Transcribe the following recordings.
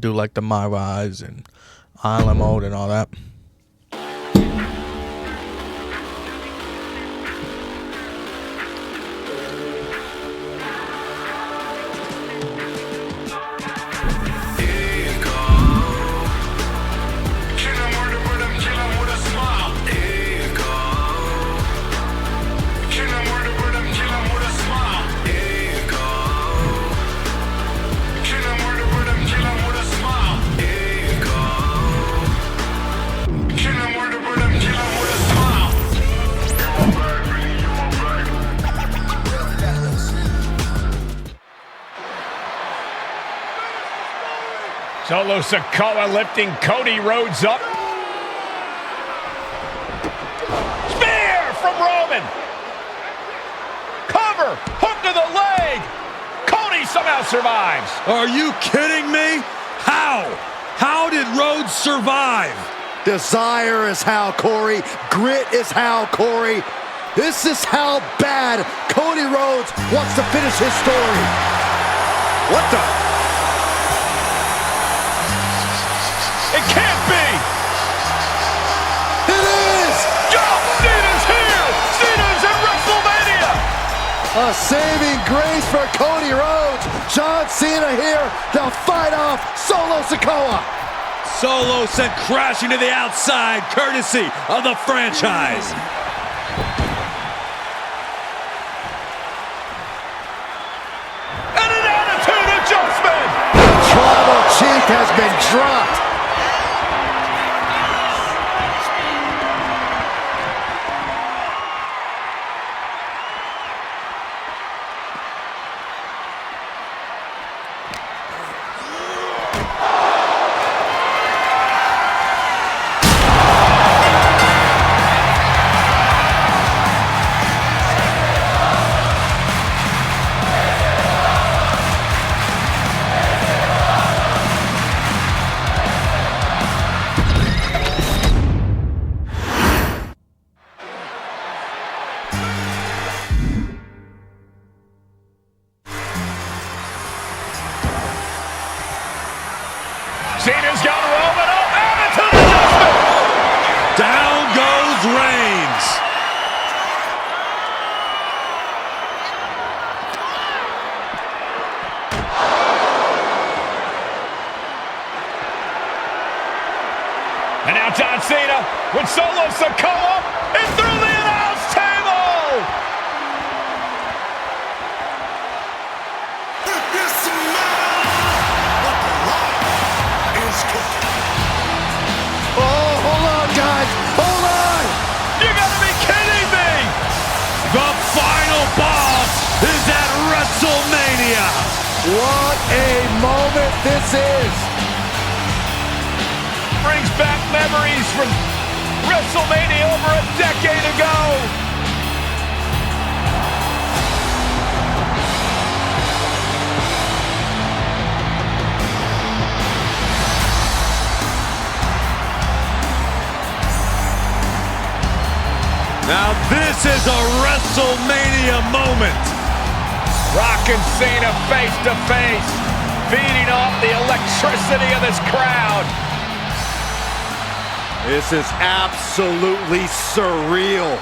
do like the My Rise and Island Mode and all that. Solo Sikoa lifting Cody Rhodes up. Spear from Roman. Cover, hook to the leg. Cody somehow survives. Are you kidding me? How? How did Rhodes survive? Desire is how, Corey. Grit is how, Corey. This is how bad Cody Rhodes wants to finish his story. What the? It can't be! It is! John Cena's here! Cena's in WrestleMania! A saving grace for Cody Rhodes. John Cena here to fight off Solo Sikoa. Solo sent crashing to the outside, courtesy of the franchise. And an attitude adjustment! The tribal chief has been dropped. Cena's got Roman up, attitude adjustment! Down goes Reigns. And now John Cena with Solo Sikoa and through the announce table! Oh, hold on, guys. Hold on. You gotta be kidding me! The final boss is at WrestleMania. What a moment this is. Brings back memories from WrestleMania over a decade ago. Now this is a WrestleMania moment. Rock and Cena face to face, feeding off the electricity of this crowd. This is absolutely surreal.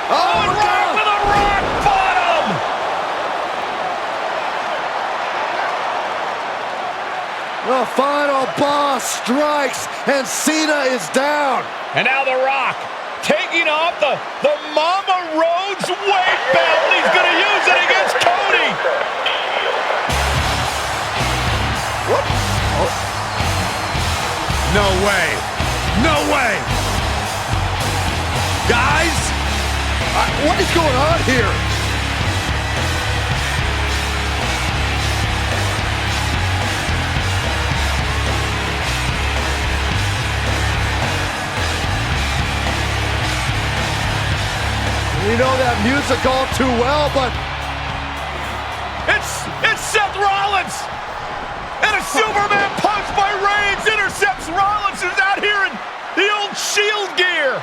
Oh, Rock with a rock bottom! The final boss strikes and Cena is down. And now The Rock taking off the Mama Rhodes weight belt. He's going to use it against Cody. What? Oh. No way. No way. Guys, What is going on here? You know that music music all too well, but it's Seth Rollins! And a Superman punch by Reigns intercepts Rollins, who's out here in the old Shield gear.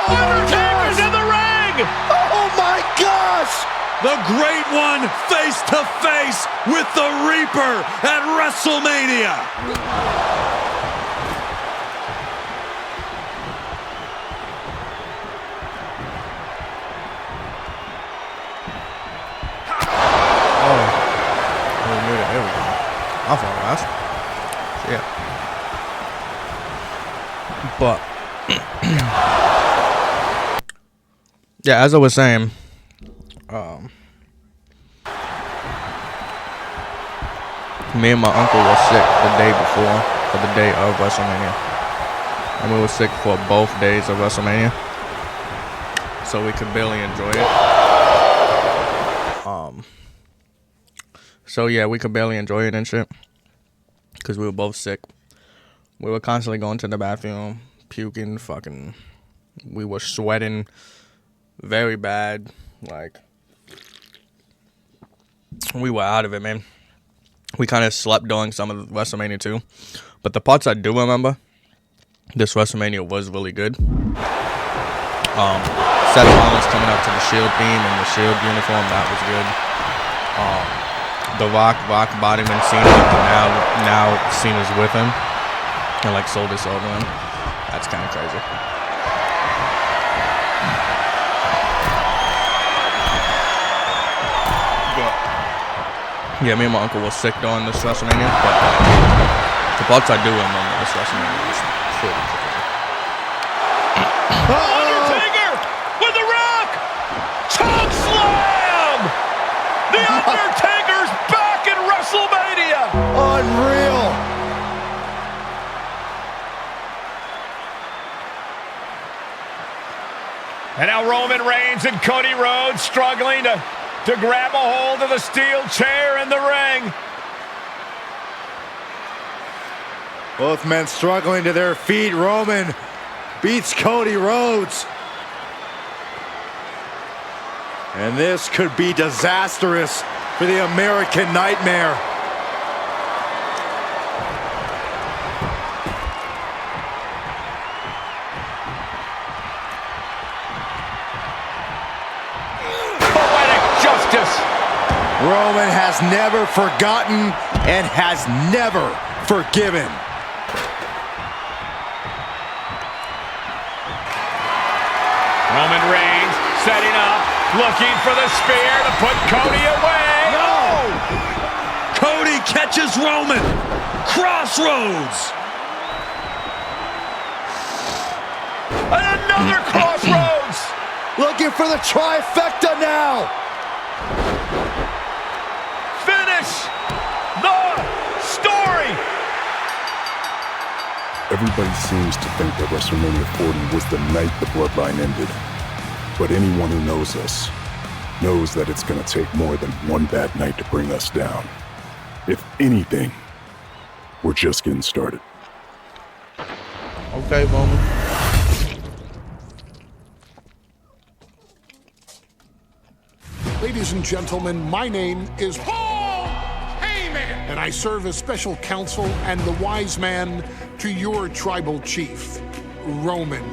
Undertaker's in the ring! oh my gosh! The Great One face to face with the Reaper at WrestleMania. There we go. I thought that's yeah. But yeah, as I was saying, me and my uncle were sick the day before, for the day of WrestleMania, and we were sick for both days of WrestleMania, so we could barely enjoy it. So yeah, we could barely enjoy it and shit, because we were both sick. We were constantly going to the bathroom, puking, fucking. We were sweating very bad. Like, we were out of it, man. We kind of slept during some of WrestleMania too. But the parts I do remember, this WrestleMania was really good. Seth Rollins coming up to the Shield theme and the Shield uniform, that was good. The Rock bottom and Cena, and now Cena's with him and like sold this over him. That's kind of crazy. But yeah, me and my uncle were sick during this WrestleMania, but the parts I do remember this WrestleMania was pretty crazy. Undertaker with the Rock! Choke slam! The Undertaker's back in WrestleMania! Unreal! And now Roman Reigns and Cody Rhodes struggling to grab a hold of the steel chair in the ring. Both men struggling to their feet. Roman beats Cody Rhodes. And this could be disastrous for the American Nightmare. Roman has never forgotten and has never forgiven. Roman Reigns setting up, looking for the spear to put Cody away. No! Cody catches Roman. Crossroads. And another crossroads. Looking for the trifecta now. Finish the story. Everybody seems to think that WrestleMania 40 was the night the bloodline ended. But anyone who knows us knows that it's going to take more than one bad night to bring us down. If anything, we're just getting started. Okay, Roman. Ladies and gentlemen, my name is Paul Heyman, and I serve as special counsel and the wise man to your tribal chief, Roman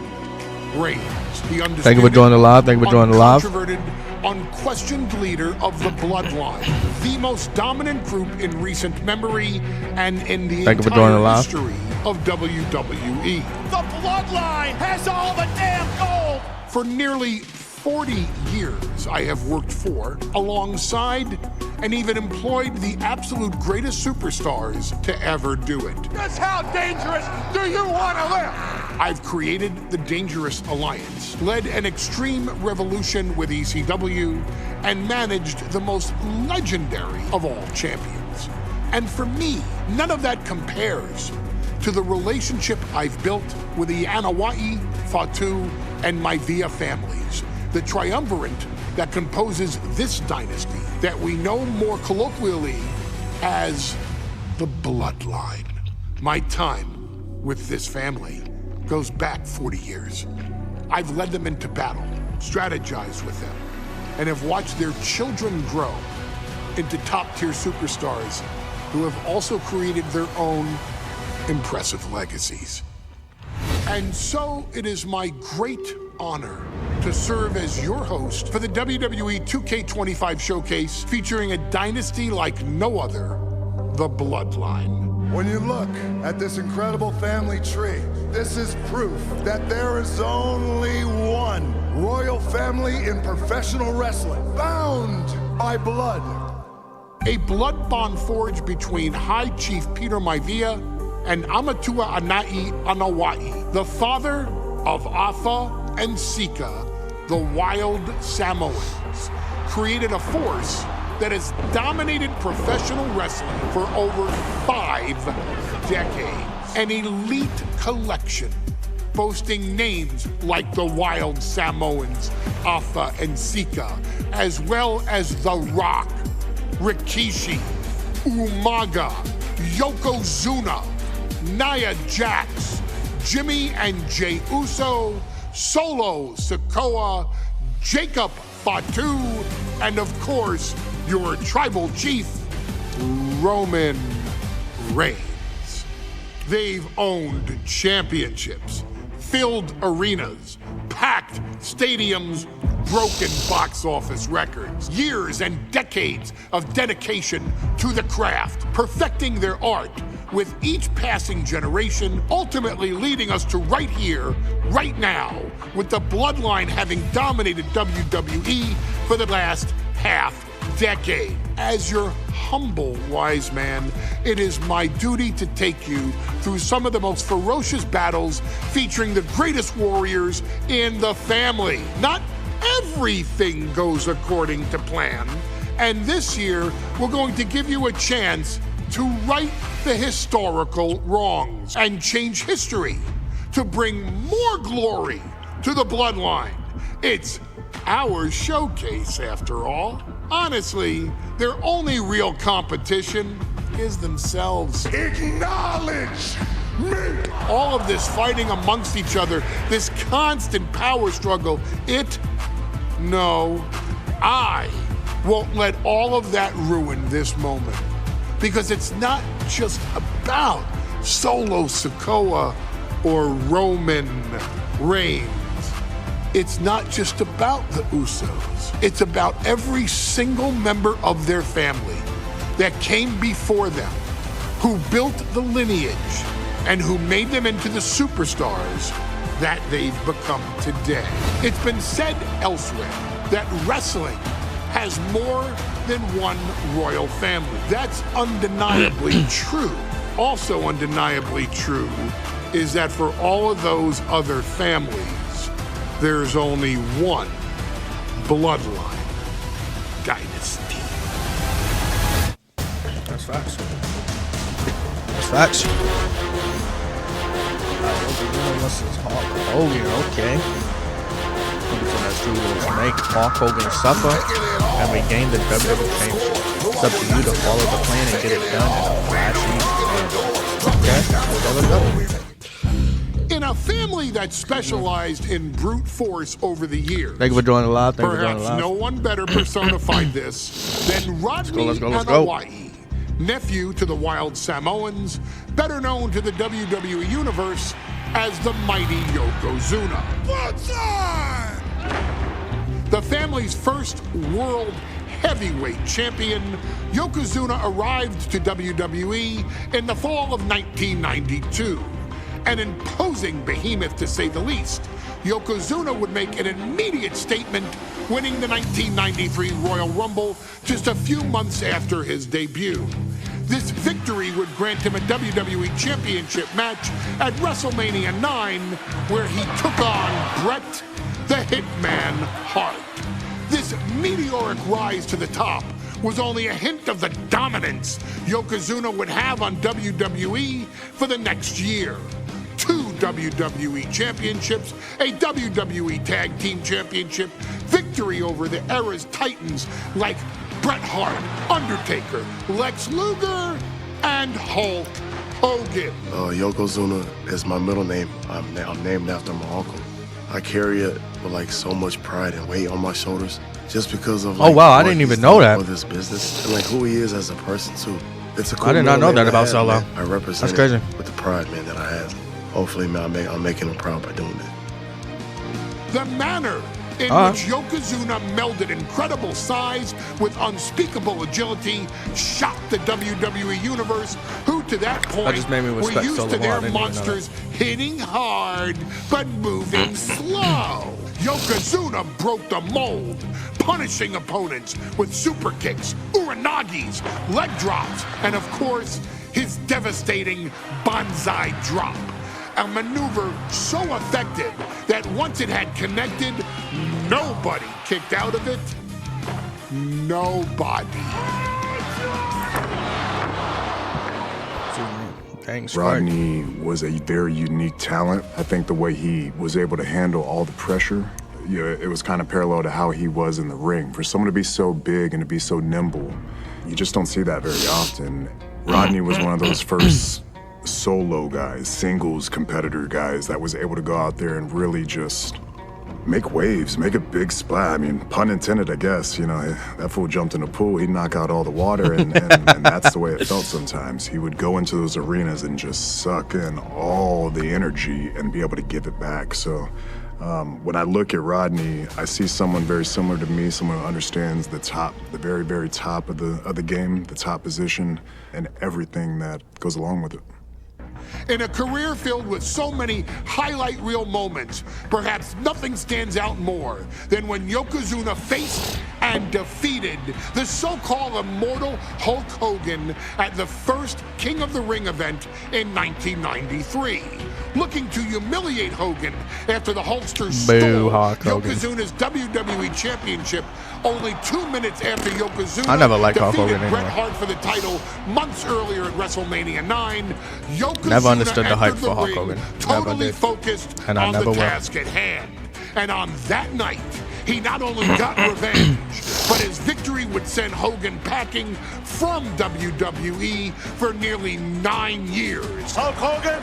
Reigns, the undisputed, Thank you for joining the live. Thank you for joining the live. uncontroverted, unquestioned leader of the Bloodline, the most dominant group in recent memory and in the Thank you for joining the entire live. history of WWE. The Bloodline has all the damn gold. For nearly 40 years, I have worked for, alongside, and even employed the absolute greatest superstars to ever do it. Just how dangerous do you want to live? I've created the Dangerous Alliance, led an extreme revolution with ECW, and managed the most legendary of all champions. And for me, none of that compares to the relationship I've built with the Anoa'i, Fatu, and Maivia families, the triumvirate that composes this dynasty that we know more colloquially as the Bloodline. My time with this family goes back 40 years. I've led them into battle, strategized with them, and have watched their children grow into top-tier superstars who have also created their own impressive legacies. And so it is my great honor to serve as your host for the WWE 2K25 Showcase, featuring a dynasty like no other, the Bloodline. When you look at this incredible family tree, this is proof that there is only one royal family in professional wrestling, bound by blood. A blood bond forged between High Chief Peter Maivia and Amatua Anai Anoa'i, the father of Afa and Sika, the Wild Samoans, created a force that has dominated professional wrestling for over 5 decades. An elite collection boasting names like the Wild Samoans, Afa and Sika, as well as The Rock, Rikishi, Umaga, Yokozuna, Nia Jax, Jimmy and Jey Uso, Solo Sikoa, Jacob Fatu, and of course, your tribal chief, Roman Reigns. They've owned championships, filled arenas, packed stadiums, broken box office records, years and decades of dedication to the craft, perfecting their art with each passing generation, ultimately leading us to right here, right now, with the Bloodline having dominated WWE for the last half decade. As your humble wise man, it is my duty to take you through some of the most ferocious battles featuring the greatest warriors in the family. Not everything goes according to plan, and this year we're going to give you a chance to right the historical wrongs and change history to bring more glory to the Bloodline. It's our showcase, after all. Honestly, their only real competition is themselves. Acknowledge me! All of this fighting amongst each other, this constant power struggle, I won't let all of that ruin this moment. Because it's not just about Solo Sikoa or Roman Reigns. It's not just about the Usos. It's about every single member of their family that came before them, who built the lineage and who made them into the superstars that they've become today. It's been said elsewhere that wrestling has more than one royal family. That's undeniably true. Also undeniably true is that for all of those other families, there's only one Bloodline dynasty. That's facts. That's facts. This is Hulk Hogan, okay. So that's true. We'll make Hulk Hogan suffer and regain the WWE Championship. It's up to you to follow the plan and get it done in a flashy manner. Okay, In a family that specialized in brute force over the years, thank you for joining live. Perhaps no one better personified this than Rodney Let's go. Anoa'i, nephew to the Wild Samoans, better known to the WWE Universe as the mighty Yokozuna. The family's first world heavyweight champion, Yokozuna arrived to WWE in the fall of 1992 An imposing behemoth, to say the least, Yokozuna would make an immediate statement, winning the 1993 Royal Rumble just a few months after his debut. This victory would grant him a WWE Championship match at WrestleMania 9, where he took on Bret the Hitman Hart. This meteoric rise to the top was only a hint of the dominance Yokozuna would have on WWE for the next year. 2 WWE championships, a WWE Tag Team Championship, victory over the era's titans like Bret Hart, Undertaker, Lex Luger, and Hulk Hogan. Yokozuna is my middle name. I'm named after my uncle. I carry it with like so much pride and weight on my shoulders, just because of. Like, oh wow, I didn't even know that. For this business and like who he is as a person too. It's a cool. I did not know that about Solo. I represent. That's crazy. With the pride, man, that I have. Hopefully, man, I'm making him proud by doing it. The manner in which Yokozuna melded incredible size with unspeakable agility shocked the WWE Universe, who to that point were used to their monsters hitting hard but moving slow. Yokozuna broke the mold, punishing opponents with super kicks, uranagis, leg drops, and of course, his devastating Banzai drop. A maneuver so effective that once it had connected, nobody kicked out of it. Nobody. Rodney was a very unique talent. I think the way he was able to handle all the pressure, it was kind of parallel to how he was in the ring. For someone to be so big and to be so nimble, you just don't see that very often. Rodney was one of those first solo guys, singles competitor guys that was able to go out there and really just make waves, make a big splash. I mean, pun intended, I guess. You know, that fool jumped in a pool, he'd knock out all the water, and that's the way it felt sometimes. He would go into those arenas and just suck in all the energy and be able to give it back. So when I look at Rodney, I see someone very similar to me, someone who understands the top, the very, very top of the game, the top position, and everything that goes along with it. In a career filled with so many highlight reel moments, perhaps nothing stands out more than when Yokozuna faced and defeated the so-called immortal Hulk Hogan at the first King of the Ring event in 1993. Looking to humiliate Hogan after the Hulkster stole Yokozuna's WWE Championship only 2 minutes after Yokozuna defeated Bret Hart for the title months earlier at WrestleMania 9. Yokozuna never understood the hype for Hulk Hogan. Totally focused on the task at hand. And on that night, he not only got revenge, but his victory would send Hogan packing from WWE for nearly 9 years. Hulk Hogan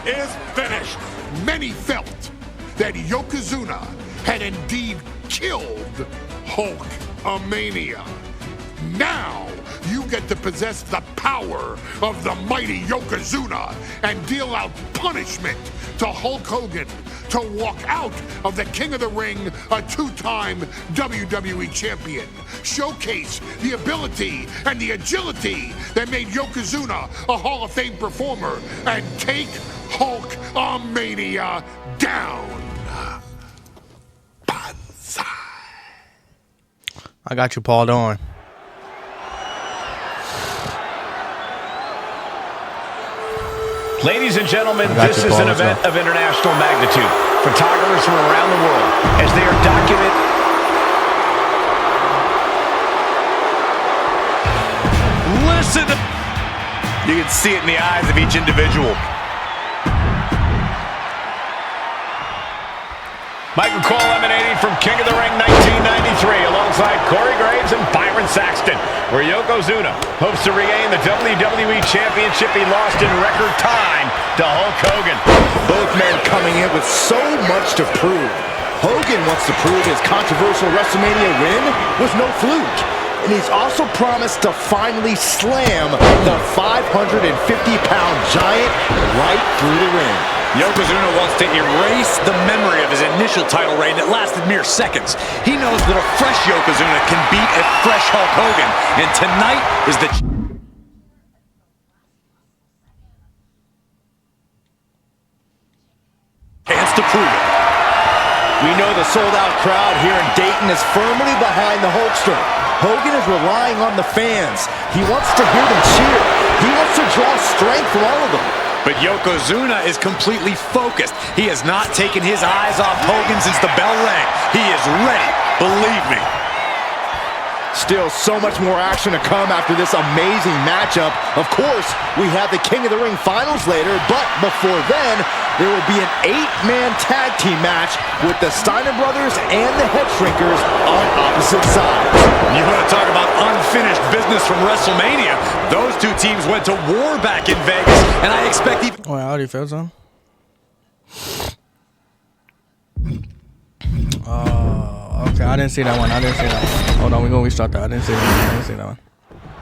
is finished. Many felt that Yokozuna had indeed killed Hulkamania. Now you get to possess the power of the mighty Yokozuna and deal out punishment to Hulk Hogan to walk out of the King of the Ring, a 2-time WWE champion. Showcase the ability and the agility that made Yokozuna a Hall of Fame performer and take Hulkamania down. Banzai. I got you, Paul Doran. Ladies and gentlemen, this is an event of international magnitude. Photographers from around the world, as they are documenting. Listen, you can see it in the eyes of each individual. Michael Cole emanating from King of the Ring 1993 alongside Corey Graves and Byron Saxton, where Yokozuna hopes to regain the WWE Championship he lost in record time to Hulk Hogan. Both men coming in with so much to prove. Hogan wants to prove his controversial WrestleMania win was no fluke. And he's also promised to finally slam the 550-pound giant right through the ring. Yokozuna wants to erase the memory of his initial title reign that lasted mere seconds. He knows that a fresh Yokozuna can beat a fresh Hulk Hogan, and tonight is the... Chance to prove it. We know the sold-out crowd here in Dayton is firmly behind the Hulkster. Hogan is relying on the fans. He wants to hear them cheer. He wants to draw strength from all of them. But Yokozuna is completely focused. He has not taken his eyes off Hogan since the bell rang. He is ready, believe me. Still so much more action to come after this amazing matchup. Of course, we have the King of the Ring finals later, but before then, there will be an 8-man tag team match with the Steiner brothers and the Head Shrinkers on opposite sides. You want to talk about unfinished business from WrestleMania? Those two teams went to war back in Vegas, and I expect even... Oh, I already felt some. Okay, I didn't see that one. Hold on, we're going to restart that. I didn't see that one.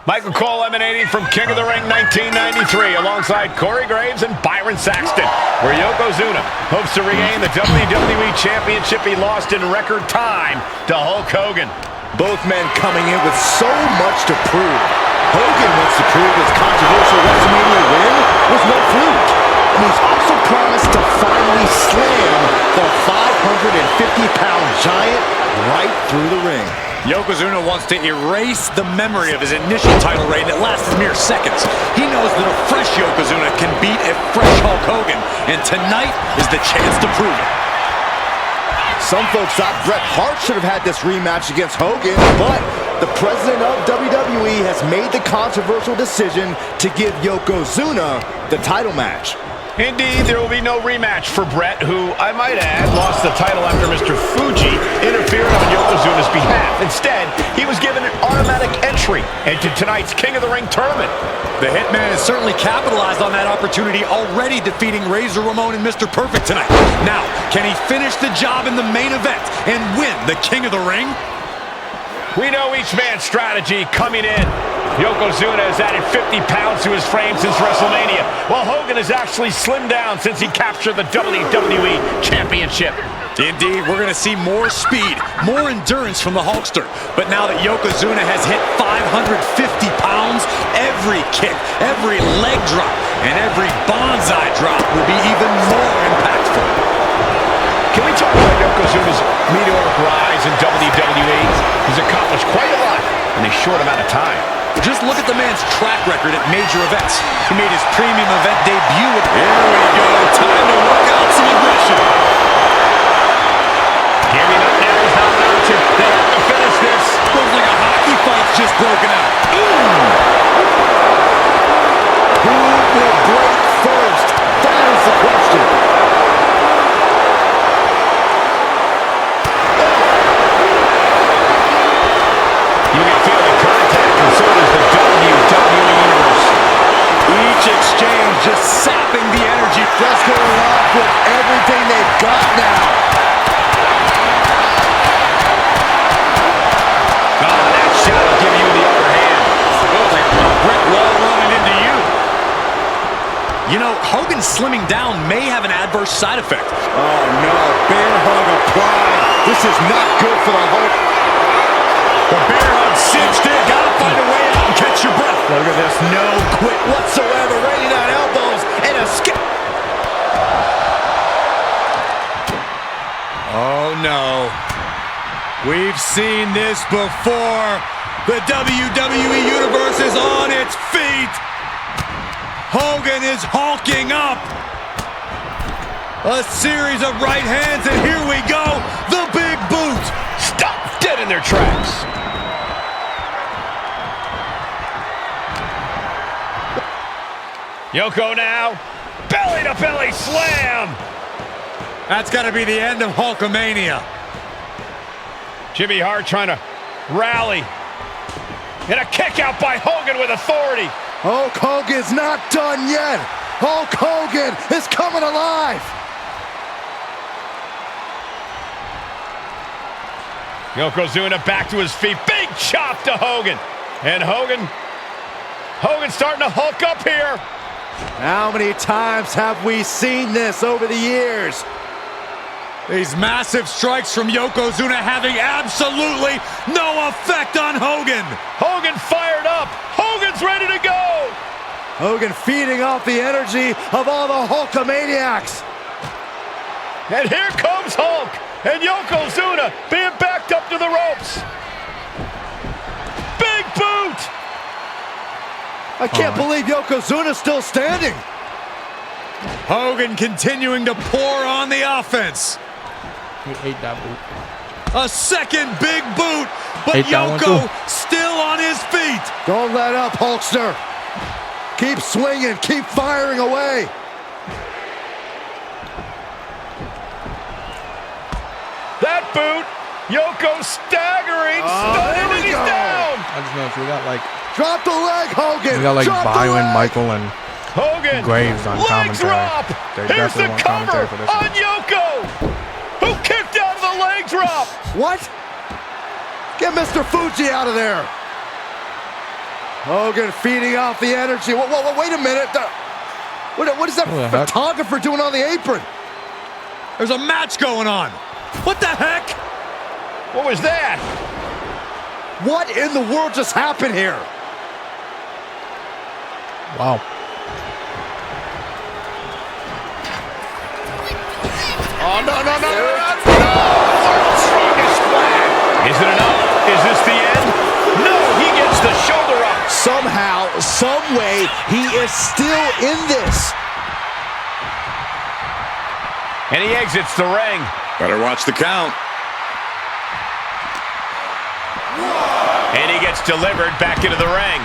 Michael Cole emanating from King of the Ring 1993 alongside Corey Graves and Byron Saxton, where Yokozuna hopes to regain the WWE Championship he lost in record time to Hulk Hogan. Both men coming in with so much to prove. Hogan wants to prove his controversial WrestleMania win was no fluke. And he's also promised to finally slam the 550-pound giant right through the ring. Yokozuna wants to erase the memory of his initial title reign that lasted mere seconds. He knows that a fresh Yokozuna can beat a fresh Hulk Hogan, and tonight is the chance to prove it. Some folks thought Bret Hart should have had this rematch against Hogan, but the president of WWE has made the controversial decision to give Yokozuna the title match. Indeed, there will be no rematch for Bret, who, I might add, lost the title after Mr. Fuji interfered on Yokozuna's behalf. Instead, he was given an automatic entry into tonight's King of the Ring tournament. The Hitman has certainly capitalized on that opportunity, already defeating Razor Ramon and Mr. Perfect tonight. Now, can he finish the job in the main event and win the King of the Ring? We know each man's strategy coming in. Yokozuna has added 50 pounds to his frame since WrestleMania, while Hogan has actually slimmed down since he captured the WWE Championship. Indeed, we're going to see more speed, more endurance from the Hulkster. But now that Yokozuna has hit 550 pounds, every kick, every leg drop, and every bonsai drop will be even more impactful. Can we talk about Yokozuna's meteoric rise in WWE? He's accomplished quite a lot in a short amount of time. Just look at the man's track record at major events. He made his premium event debut with... Here we go. Time to work out some aggression. Giving up now is not an option. They have to finish this. Looks like a hockey fight's just broken out. Who will break first? That is the question. You can feel the contact, and so does the WWE Universe. Each exchange just sapping the energy. Just going off with everything they've got now. That shot will give you the upper hand. Looks like a brick wall running into you. You know, Hogan slimming down may have an adverse side effect. Oh no, bear hug applied. This is not good for the Hulk. The bear hug cinched in. Gotta find a way out and catch your breath. Look at this, no quit whatsoever. Raining down elbows and a skip. Oh no. We've seen this before. The WWE Universe is on its feet. Hogan is hulking up. A series of right hands, and here we go. The big boot. Stop dead in their tracks. Yoko now. Belly-to-belly slam. That's got to be the end of Hulkamania. Jimmy Hart trying to rally. And a kick out by Hogan with authority. Hulk Hogan's not done yet. Hulk Hogan is coming alive. Yokozuna back to his feet. Big chop to Hogan. And Hogan's starting to hulk up here. How many times have we seen this over the years? These massive strikes from Yokozuna having absolutely no effect on Hogan. Hogan fired up. Hogan's ready to go. Hogan feeding off the energy of all the Hulkamaniacs. And here comes Hulk. And Yokozuna being backed up to the ropes. Big boot. I can't believe Yokozuna's still standing. Hogan continuing to pour on the offense. He ate that boot. A second big boot, but Ate that one Yoko too. still on his feet. Don't let up, Hulkster. Keep swinging, keep firing away. That boot. Yoko staggering. Stunning, and he's down. I just know if we got like Drop the leg, Hogan. we got like Drop the Byron, leg. Michael, and Hogan. Graves on Leg commentary. drop. They Here's definitely the want cover commentary for this on one. Yoko. Who kicked out of the leg drop. What? Get Mr. Fuji out of there. Hogan feeding off the energy. Wait a minute. What is that What the heck? photographer doing on the apron? There's a match going on. What the heck? What was that? What in the world just happened here? Wow. Oh, no. World's strongest splash. Is it enough? Is this the end? No, he gets the shoulder up. Somehow, some way, he is still in this. And he exits the ring. Better watch the count. And he gets delivered back into the ring.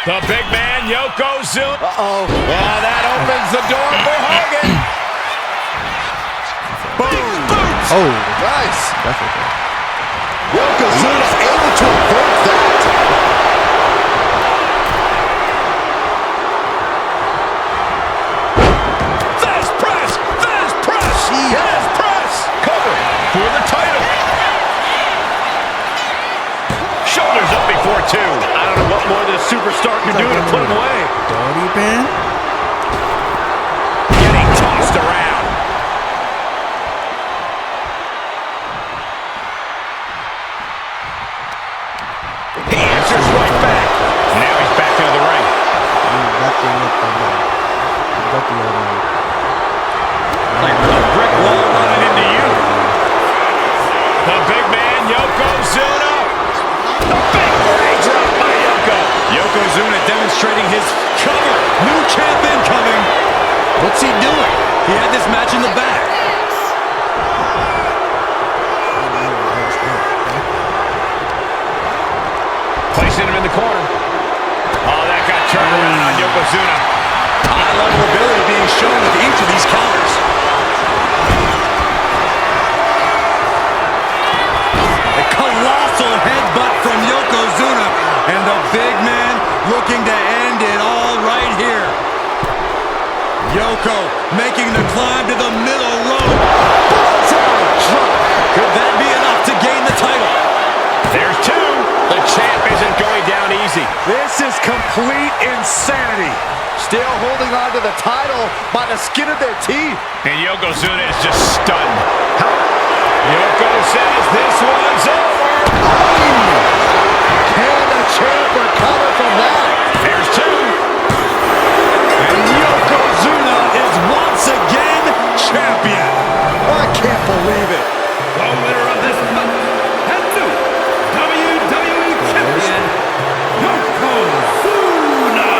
The big man, Yokozuna. Uh-oh. Well, that opens the door for Hogan. Boom. Oh, Nice. definitely. Yokozuna able to avert that. Fast press. Cover for the title. Shoulders up before two. I don't know what more this superstar can do to put him away. Dirty Ben. Getting tossed around. He answers right back. Now he's back into the ring. Got the look of that. Got the old man. Like a brick wall running into you. The big man, Yokozuna. The big leg drop by Yoko. Yokozuna demonstrating his cover. New champ incoming. What's he doing? He had this match in the bag. Placing him in the corner. Oh, that got turned around on Yokozuna. High-level ability being shown with each of these counters. A colossal headbutt from Yokozuna, and the big man looking to end it all right here. Yoko making the climb to the middle rope. Could that be enough to gain the title? There's two. The champ isn't going down easy. This is complete insanity. Still holding on to the title by the skin of their teeth. And Yokozuna is just stunned. Yoko says this one's over. Can the champ recover from that? There's two. And Yokozuna is once again champion. I can't believe it. The winner of this bout and new WWE Champion, Yokozuna.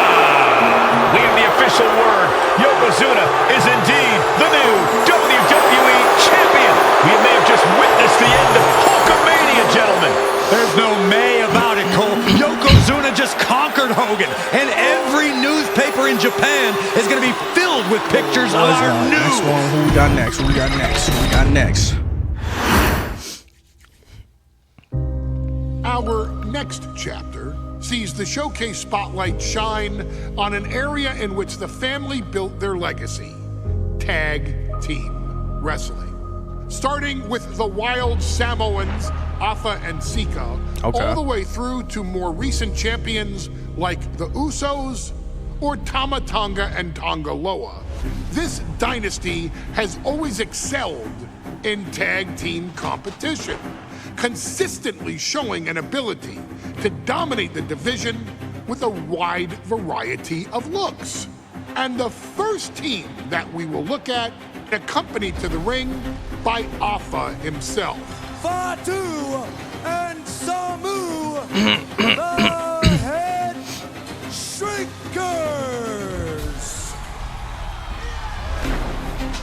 We have the official word. Yokozuna is indeed the new WWE Champion. We may have just witnessed the end of Hulkamania, gentlemen. There's no may about it, Cole. Yokozuna just conquered Hogan, and every newspaper in Japan is going to be filled with pictures of our Next new... one. Who we got next? Who we got next? Who we got next? Our next chapter sees the showcase spotlight shine on an area in which the family built their legacy: tag team wrestling. Starting with the Wild Samoans, Afa and Sika, Okay. all the way through to more recent champions like the Usos or Tama Tonga and Tonga Loa. This dynasty has always excelled in tag team competition, consistently showing an ability to dominate the division with a wide variety of looks. And the first team that we will look at, accompanied to the ring by Alpha himself. Fatu and Samu, the Head Shrinkers.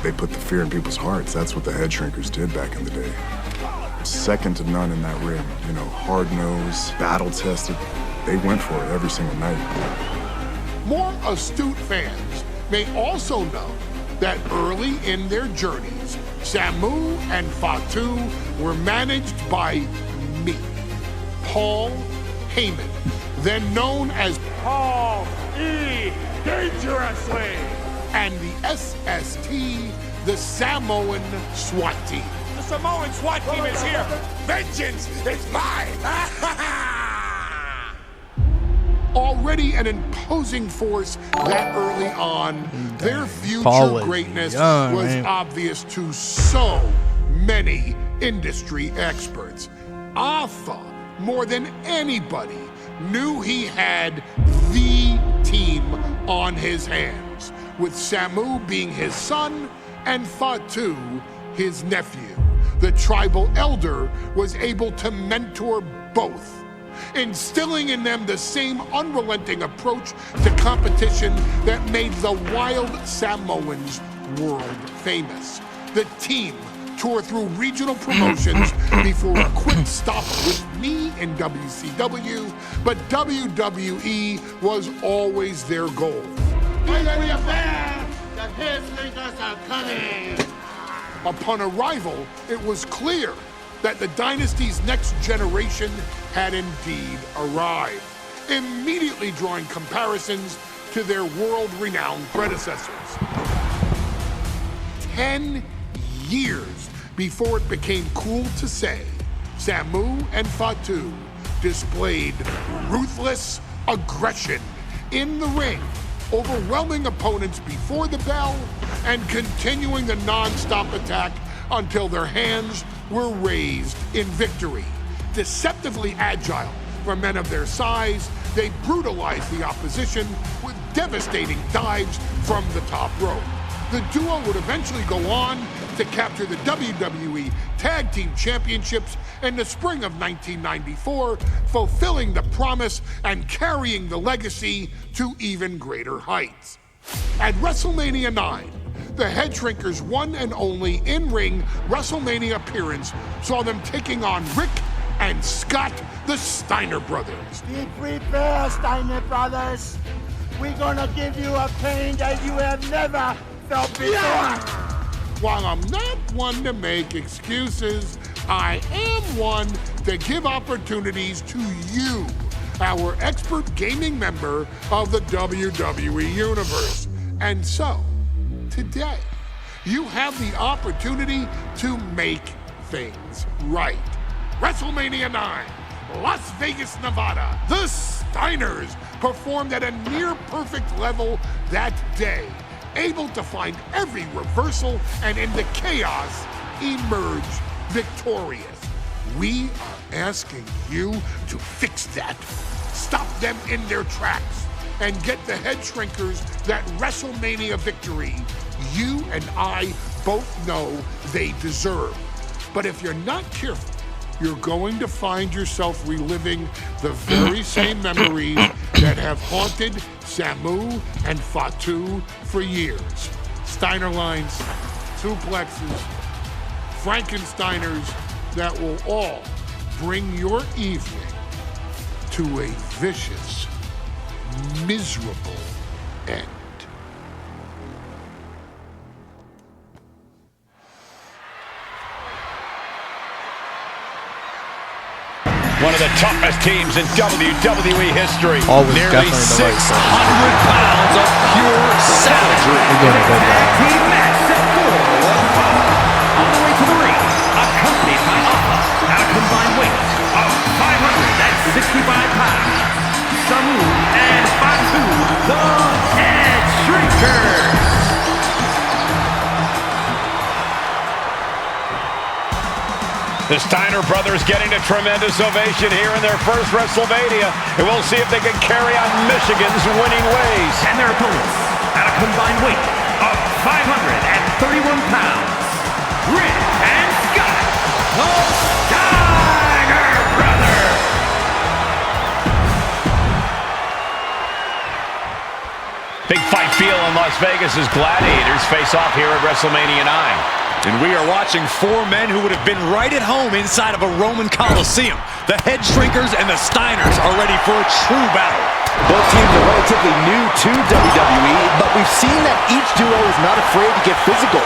They put the fear in people's hearts. That's what the Head Shrinkers did back in the day. Second to none in that ring. You know, hard-nosed, battle-tested. They went for it every single night. More astute fans may also know that early in their journeys, Samu and Fatu were managed by me, Paul Heyman, then known as Paul E. Dangerously, and the SST, the Samoan SWAT team. The Samoan SWAT team is here. Vengeance is mine! Already an imposing force that early on, their future greatness was obvious to so many industry experts. Alpha, more than anybody, knew he had the team on his hands, with Samu being his son and Fatu his nephew. The tribal elder was able to mentor both, instilling in them the same unrelenting approach to competition that made the wild Samoans world famous. The team toured through regional promotions before a quick stop with me in WCW, but WWE was always their goal. Upon arrival, it was clear that the dynasty's next generation had indeed arrived, immediately drawing comparisons to their world-renowned predecessors. 10 years before it became cool to say, Samu and Fatu displayed ruthless aggression in the ring, overwhelming opponents before the bell and continuing the non-stop attack until their hands were raised in victory. Deceptively agile for men of their size, they brutalized the opposition with devastating dives from the top rope. The duo would eventually go on to capture the WWE Tag Team Championships in the spring of 1994, fulfilling the promise and carrying the legacy to even greater heights. At WrestleMania 9, the Head Shrinkers' one and only in-ring WrestleMania appearance saw them taking on Rick and Scott, the Steiner brothers. Be prepared, Steiner brothers. We're gonna give you a pain that you have never felt before. Yeah! While I'm not one to make excuses, I am one to give opportunities to you, our expert gaming member of the WWE Universe. And so, today, you have the opportunity to make things right. WrestleMania 9, Las Vegas, Nevada. The Steiners performed at a near-perfect level that day, able to find every reversal and in the chaos emerge victorious. We are asking you to fix that. Stop them in their tracks and get the Head Shrinkers that WrestleMania victory you and I both know they deserve. But if you're not careful, you're going to find yourself reliving the very same memories that have haunted Samu and Fatu for years. Steiner lines, suplexes, Frankensteiners that will all bring your evening to a vicious, miserable end. One of the toughest teams in WWE history. Always Nearly 600 pounds of pure savagery. Tag team match set for 1 fall. On the way to the ring, accompanied by Alpha at a combined weight of 565 pounds. Samu and Fatu, the Head Shrinkers. The Steiner brothers getting a tremendous ovation here in their first WrestleMania, and we'll see if they can carry on Michigan's winning ways. And their opponents, at a combined weight of 531 pounds, Rick and Scott, the Steiner brothers. Big fight feel in Las Vegas as Gladiators face off here at WrestleMania 9. And we are watching four men who would have been right at home inside of a Roman Coliseum. The Head Shrinkers and the Steiners are ready for a true battle. Both teams are relatively new to WWE, but we've seen that each duo is not afraid to get physical.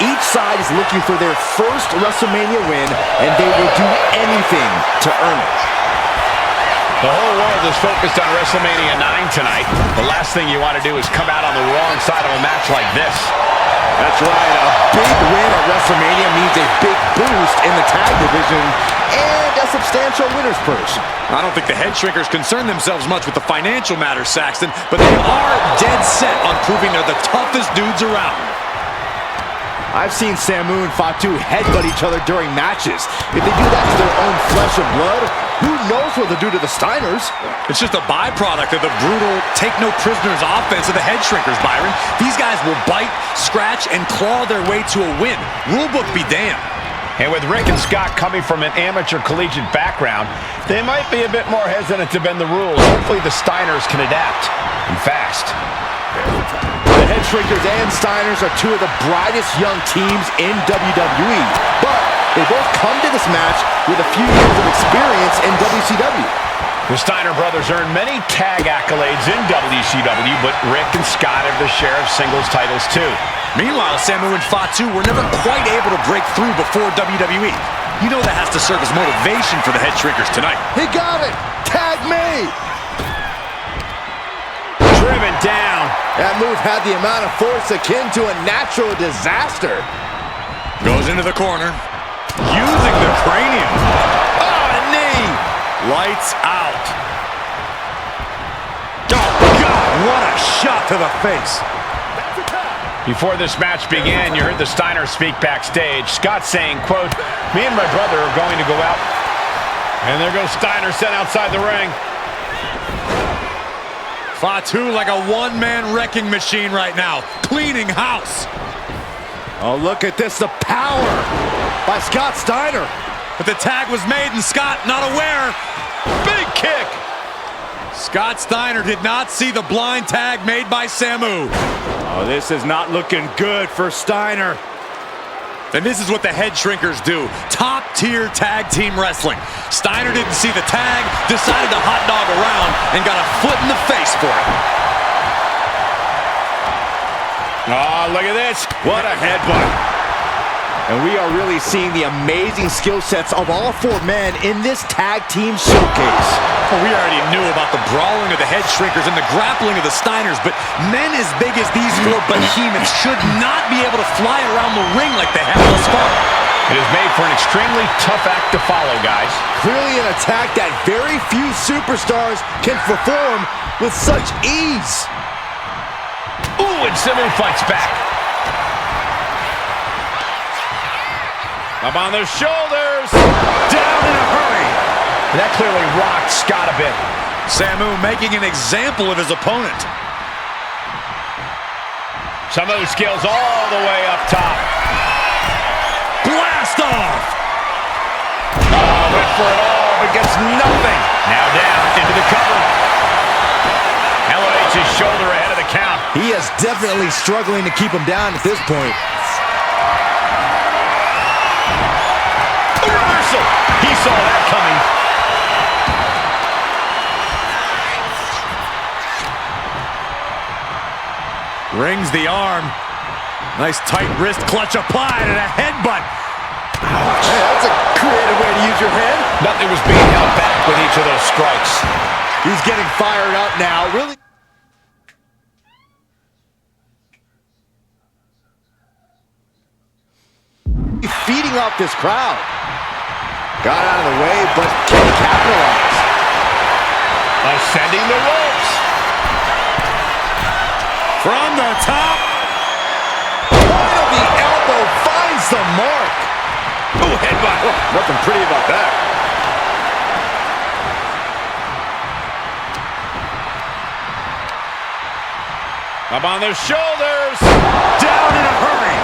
Each side is looking for their first WrestleMania win, and they will do anything to earn it. The whole world is focused on WrestleMania 9 tonight. The last thing you want to do is come out on the wrong side of a match like this. That's right, a big win at WrestleMania means a big boost in the tag division and a substantial winner's purse. I don't think the Head Shrinkers concern themselves much with the financial matters, Saxton, but they are dead set on proving they're the toughest dudes around. I've seen Samu and Fatu headbutt each other during matches. If they do that to their own flesh and blood, who knows what they'll do to the Steiners? It's just a byproduct of the brutal take-no-prisoners offense of the Head Shrinkers, Byron. These guys will bite, scratch, and claw their way to a win. Rulebook be damned. And with Rick and Scott coming from an amateur collegiate background, they might be a bit more hesitant to bend the rules. Hopefully the Steiners can adapt, and fast. The Head Shrinkers and Steiners are two of the brightest young teams in WWE, but they both come to this match with a few years of experience in WCW. The Steiner brothers earned many tag accolades in WCW, but Rick and Scott have their share of singles titles too. Meanwhile, Samu and Fatu were never quite able to break through before WWE. You know that has to serve as motivation for the Head Shrinkers tonight. He got it! Tag me! Driven down. That move had the amount of force akin to a natural disaster. Goes into the corner. Using the cranium. Oh, a knee! Lights out. Oh, God, what a shot to the face. Before this match began, you heard the Steiners speak backstage. Scott saying, quote, "Me and my brother are going to go out." And there goes Steiner sent outside the ring. Fatu like a one-man wrecking machine right now, cleaning house. Oh, look at this, the power by Scott Steiner. But the tag was made and Scott not aware. Big kick. Scott Steiner did not see the blind tag made by Samu. Oh, this is not looking good for Steiner. And this is what the Head Shrinkers do. Top-tier tag team wrestling. Steiner didn't see the tag, decided to hot dog around, and got a foot in the face for it. Oh, look at this. What a headbutt. And we are really seeing the amazing skill sets of all four men in this tag team showcase. Well, we already knew about the brawling of the Head Shrinkers and the grappling of the Steiners, but men as big as these four behemoths should not be able to fly around the ring like they have thus far. It is made for an extremely tough act to follow, guys. Clearly an attack that very few superstars can perform with such ease. Ooh, and Samu fights back. Up on the shoulders. Down in a hurry. That clearly rocked Scott a bit. Samu making an example of his opponent. Samu skills all the way up top. Blast off. Oh, went for it all, but gets nothing. Now down into the cover. Elevates his shoulder ahead of the count. He is definitely struggling to keep him down at this point. He saw that coming. Rings the arm. Nice tight wrist clutch applied and a headbutt. Ouch. Hey, that's a creative way to use your head. Nothing was being held back with each of those strikes. He's getting fired up now. Really feeding off this crowd. Got out of the way, but can't capitalize. Ascending the ropes. From the top. Point of the elbow finds the mark. Oh, headbutt. Oh, nothing pretty about that. Up on their shoulders. Down in a hurry.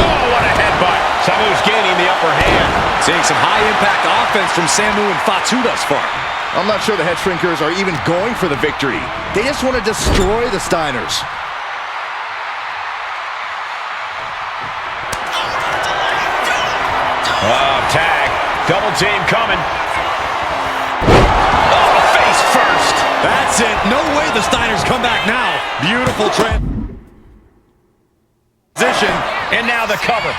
Oh, what a headbutt. Samu's gaining the upper hand. Seeing some high-impact offense from Samu and Fatu thus far. I'm not sure the Head Shrinkers are even going for the victory. They just want to destroy the Steiners. Oh, tag. Double team coming. Oh, face first. That's it. No way the Steiners come back now. Beautiful transition. And now the cover.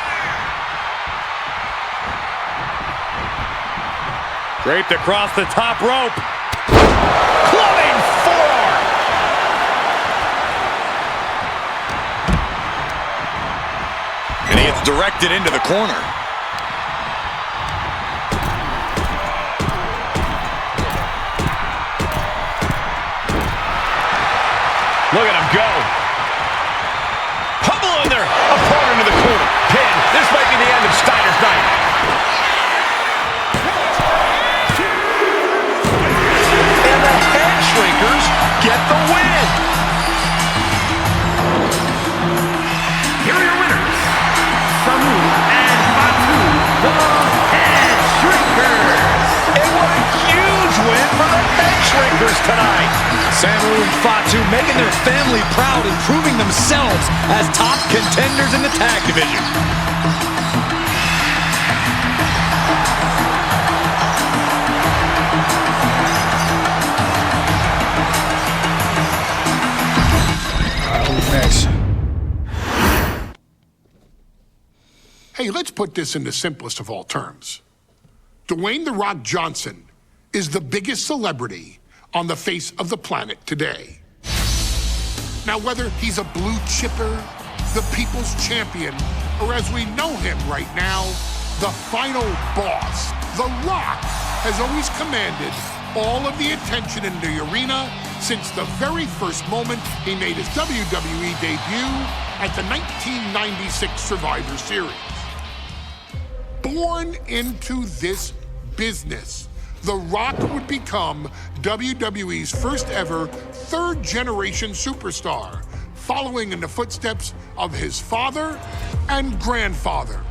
Draped across the top rope. Clubbing forearm. And he gets directed into the corner. Look at him go. Pummel in there. Opponent into the corner. Pin. This might be the end of Steiner's night. And the Head Shrinkers get the win. Here are your winners, Samu and Fatu, the Head Shrinkers. And what a huge win for the Head Shrinkers tonight. Samu and Fatu making their family proud and proving themselves as top contenders in the tag division. Who's next? Hey, let's put this in the simplest of all terms. Dwayne "The Rock" Johnson is the biggest celebrity on the face of the planet today. Now, whether he's a blue chipper, the people's champion, or as we know him right now, the final boss, The Rock has always commanded all of the attention in the arena since the very first moment he made his WWE debut at the 1996 Survivor Series. Born into this business, The Rock would become WWE's first ever third-generation superstar, following in the footsteps of his father and grandfather.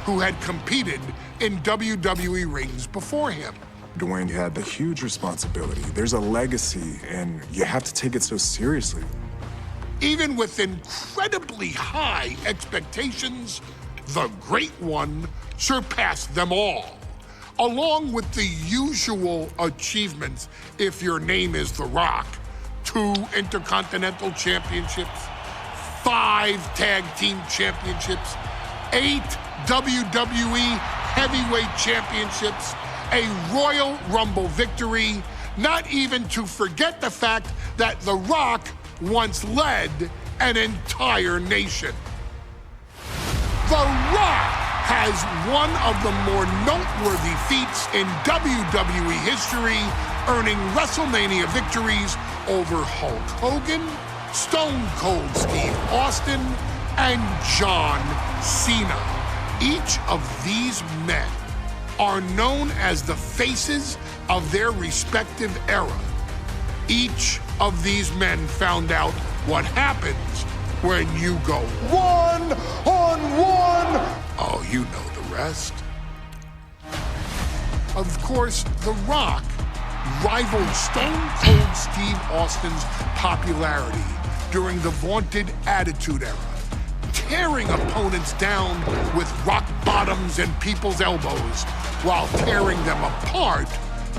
Who had competed in WWE rings before him. Dwayne had a huge responsibility. There's a legacy, and you have to take it so seriously. Even with incredibly high expectations, the Great One surpassed them all. Along with the usual achievements, if your name is The Rock: 2 Intercontinental Championships, 5 Tag Team Championships, 8 WWE Heavyweight Championships, a Royal Rumble victory, not even to forget the fact that The Rock once led an entire nation. The Rock has one of the more noteworthy feats in WWE history, earning WrestleMania victories over Hulk Hogan, Stone Cold Steve Austin, and John Cena. Each of these men are known as the faces of their respective era. Each of these men found out what happens when you go one-on-one. Oh, you know the rest. Of course, The Rock rivaled Stone Cold Steve Austin's popularity during the vaunted Attitude Era, tearing opponents down with rock bottoms and people's elbows while tearing them apart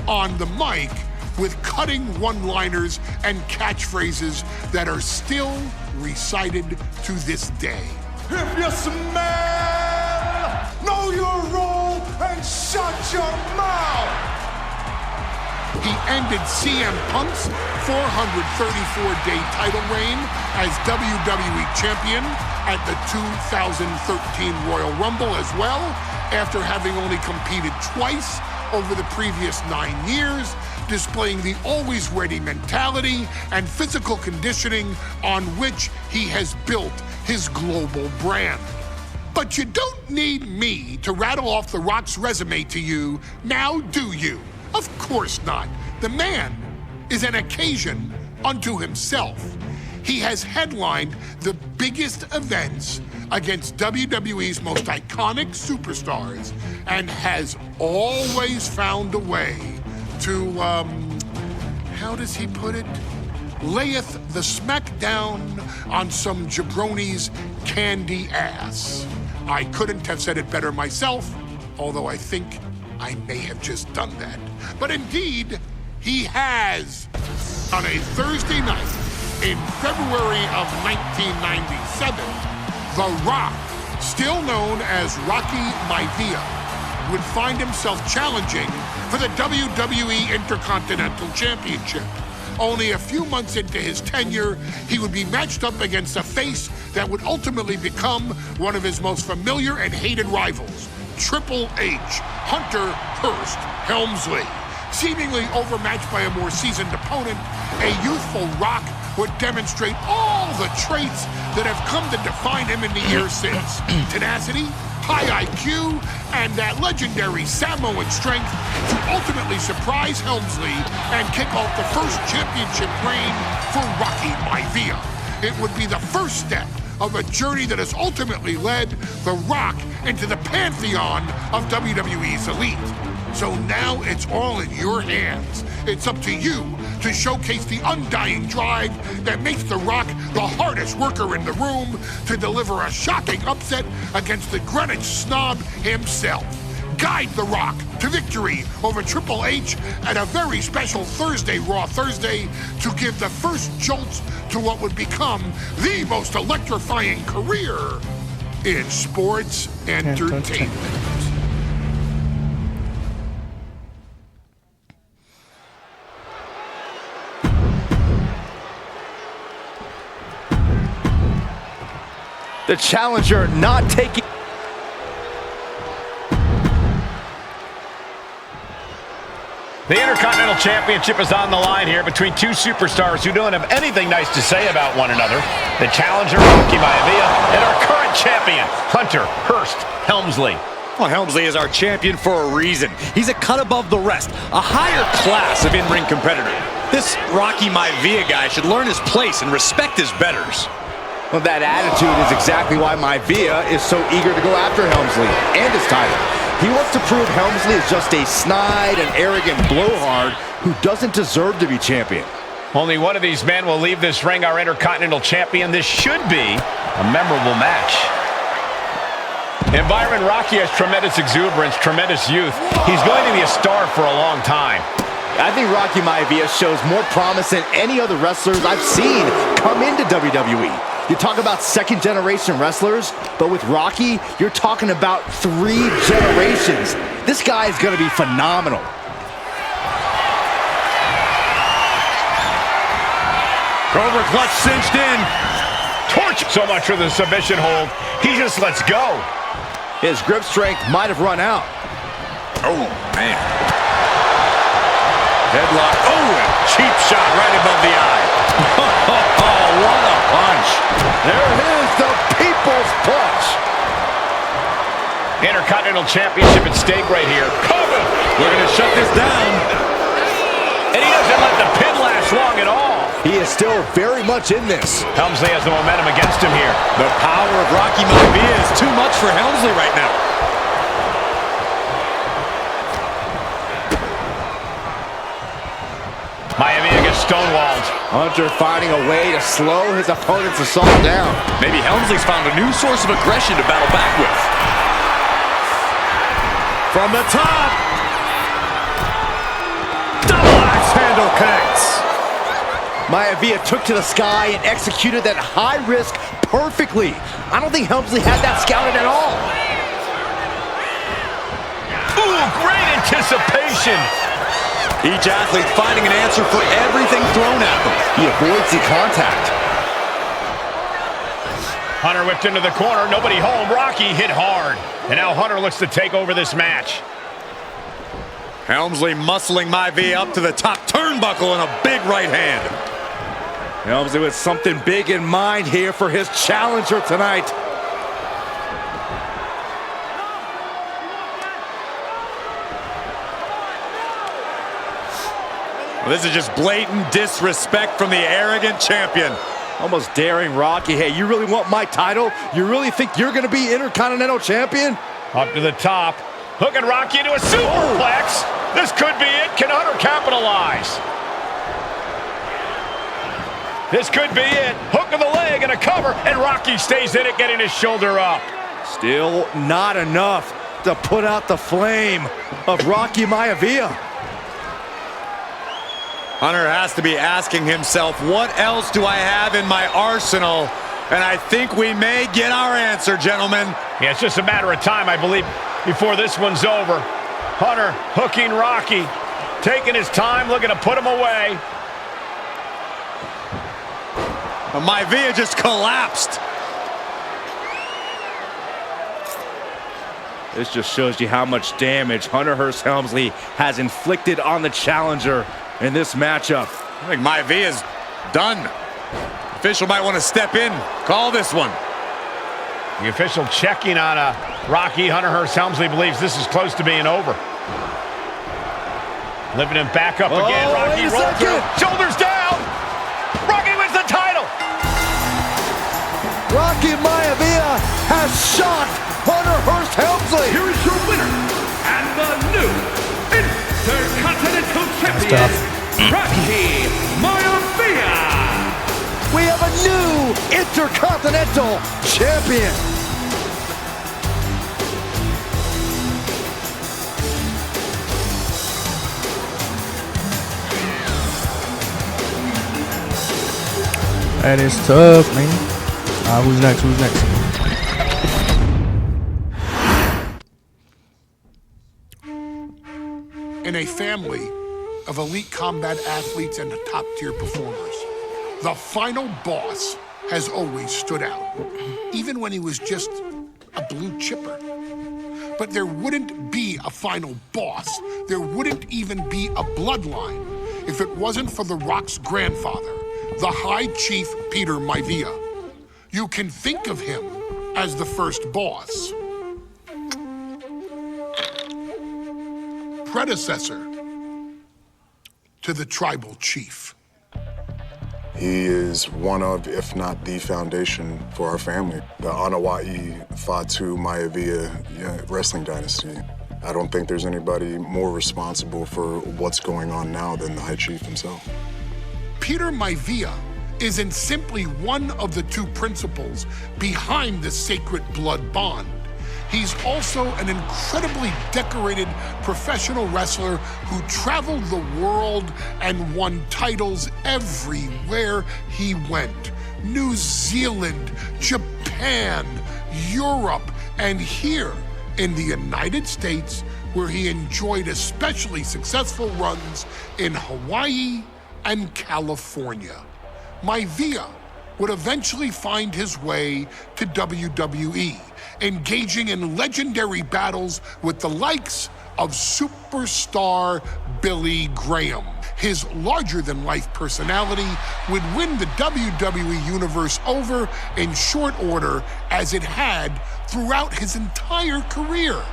on the mic with cutting one-liners and catchphrases that are still recited to this day. If you smell, know your role and shut your mouth. He ended CM Punk's 434-day title reign as WWE Champion at the 2013 Royal Rumble as well, after having only competed twice over the previous 9 years, displaying the always-ready mentality and physical conditioning on which he has built his global brand. But you don't need me to rattle off The Rock's resume to you, now do you? Of course not. The man is an occasion unto himself. He has headlined the biggest events against WWE's most iconic superstars and has always found a way to, how does he put it? Layeth the smackdown on some jabroni's candy ass. I couldn't have said it better myself, although I think I may have just done that. But indeed, he has. On a Thursday night in February of 1997, The Rock, still known as Rocky Maivia, would find himself challenging for the WWE Intercontinental Championship. Only a few months into his tenure, he would be matched up against a face that would ultimately become one of his most familiar and hated rivals, Triple H, Hunter Hearst Helmsley. Seemingly overmatched by a more seasoned opponent, a youthful Rock would demonstrate all the traits that have come to define him in the years since. Tenacity, high IQ, and that legendary Samoan strength to ultimately surprise Helmsley and kick off the first championship reign for Rocky Maivia. It would be the first step of a journey that has ultimately led The Rock into the pantheon of WWE's elite. So now it's all in your hands. It's up to you to showcase the undying drive that makes The Rock the hardest worker in the room to deliver a shocking upset against the Greenwich snob himself. Guide The Rock to victory over Triple H at a very special Thursday, Raw Thursday, to give the first jolts to what would become the most electrifying career in sports entertainment. The challenger not taking... The Intercontinental Championship is on the line here between two superstars who don't have anything nice to say about one another. The challenger, Rocky Maivia, and our current champion, Hunter Hearst Helmsley. Well, Helmsley is our champion for a reason. He's a cut above the rest, a higher class of in-ring competitor. This Rocky Maivia guy should learn his place and respect his betters. Well, that attitude is exactly why Maivia is so eager to go after Helmsley and his title. He wants to prove Helmsley is just a snide and arrogant blowhard who doesn't deserve to be champion. Only one of these men will leave this ring our Intercontinental Champion. This should be a memorable match. In Byron, Rocky has tremendous exuberance, tremendous youth. He's going to be a star for a long time. I think Rocky Maivia shows more promise than any other wrestlers I've seen come into WWE. You talk about second-generation wrestlers, but with Rocky, you're talking about 3 generations. This guy is going to be phenomenal. Cobra clutch cinched in. Torch! So much for the submission hold. He just lets go. His grip strength might have run out. Oh, man. Headlock. Oh, and cheap shot right above the eye. Oh, what a punch. There it is, the People's Punch. Intercontinental Championship at stake right here. Cover! We're going to shut this down. And he doesn't let the pin last long at all. He is still very much in this. Helmsley has the momentum against him here. The power of Rocky Maivia is too much for Helmsley right now. Maivia gets stonewalled. Hunter finding a way to slow his opponent's assault down. Maybe Helmsley's found a new source of aggression to battle back with. From the top. Double axe handle connects. Maivia took to the sky and executed that high risk perfectly. I don't think Helmsley had that scouted at all. Ooh, great anticipation. Each athlete finding an answer for everything thrown at them. He avoids the contact. Hunter whipped into the corner. Nobody home. Rocky hit hard. And now Hunter looks to take over this match. Helmsley muscling Maivia up to the top turnbuckle in a big right hand. Helmsley with something big in mind here for his challenger tonight. Well, this is just blatant disrespect from the arrogant champion. Almost daring Rocky, hey, you really want my title? You really think you're gonna be Intercontinental Champion? Up to the top, hooking Rocky into a superplex. This could be it. Can Hunter capitalize? This could be it. Hook of the leg and a cover, and Rocky stays in it, getting his shoulder up. Still not enough to put out the flame of Rocky Maivia. Hunter has to be asking himself, what else do I have in my arsenal? And I think we may get our answer, gentlemen. Yeah, it's just a matter of time, I believe, before this one's over. Hunter hooking Rocky, taking his time, looking to put him away. Maivia just collapsed. This just shows you how much damage Hunter Hearst Helmsley has inflicted on the challenger in this matchup. I think Maivia's done. Official might want to step in, call this one. The official checking on Rocky. Hunter Hearst Helmsley believes this is close to being over. Lifting him back up again. Rocky rolls through. Shoulders down. Rocky wins the title. Rocky Maivia has shot Hunter Hearst Helmsley. Here is your winner and the new Intercontinental Champion, Rocky Maivia. We have a new Intercontinental Champion. That is tough, man. Who's next? Who's next? In a family of elite combat athletes and top-tier performers, the final boss has always stood out, even when he was just a blue chipper. But there wouldn't be a final boss. There wouldn't even be a bloodline if it wasn't for The Rock's grandfather, the High Chief Peter Maivia. You can think of him as the first boss. Predecessor to the tribal chief. He is one of, if not the foundation for our family, the Anoa'i Fatu Maivia wrestling dynasty. I don't think there's anybody more responsible for what's going on now than the High Chief himself. Peter Maivia isn't simply one of the two principals behind the Sacred Blood Bond. He's also an incredibly decorated professional wrestler who traveled the world and won titles everywhere he went. New Zealand, Japan, Europe, and here in the United States, where he enjoyed especially successful runs in Hawaii and California. Maivia would eventually find his way to WWE, engaging in legendary battles with the likes of superstar Billy Graham. His larger-than-life personality would win the WWE Universe over in short order, as it had throughout his entire career.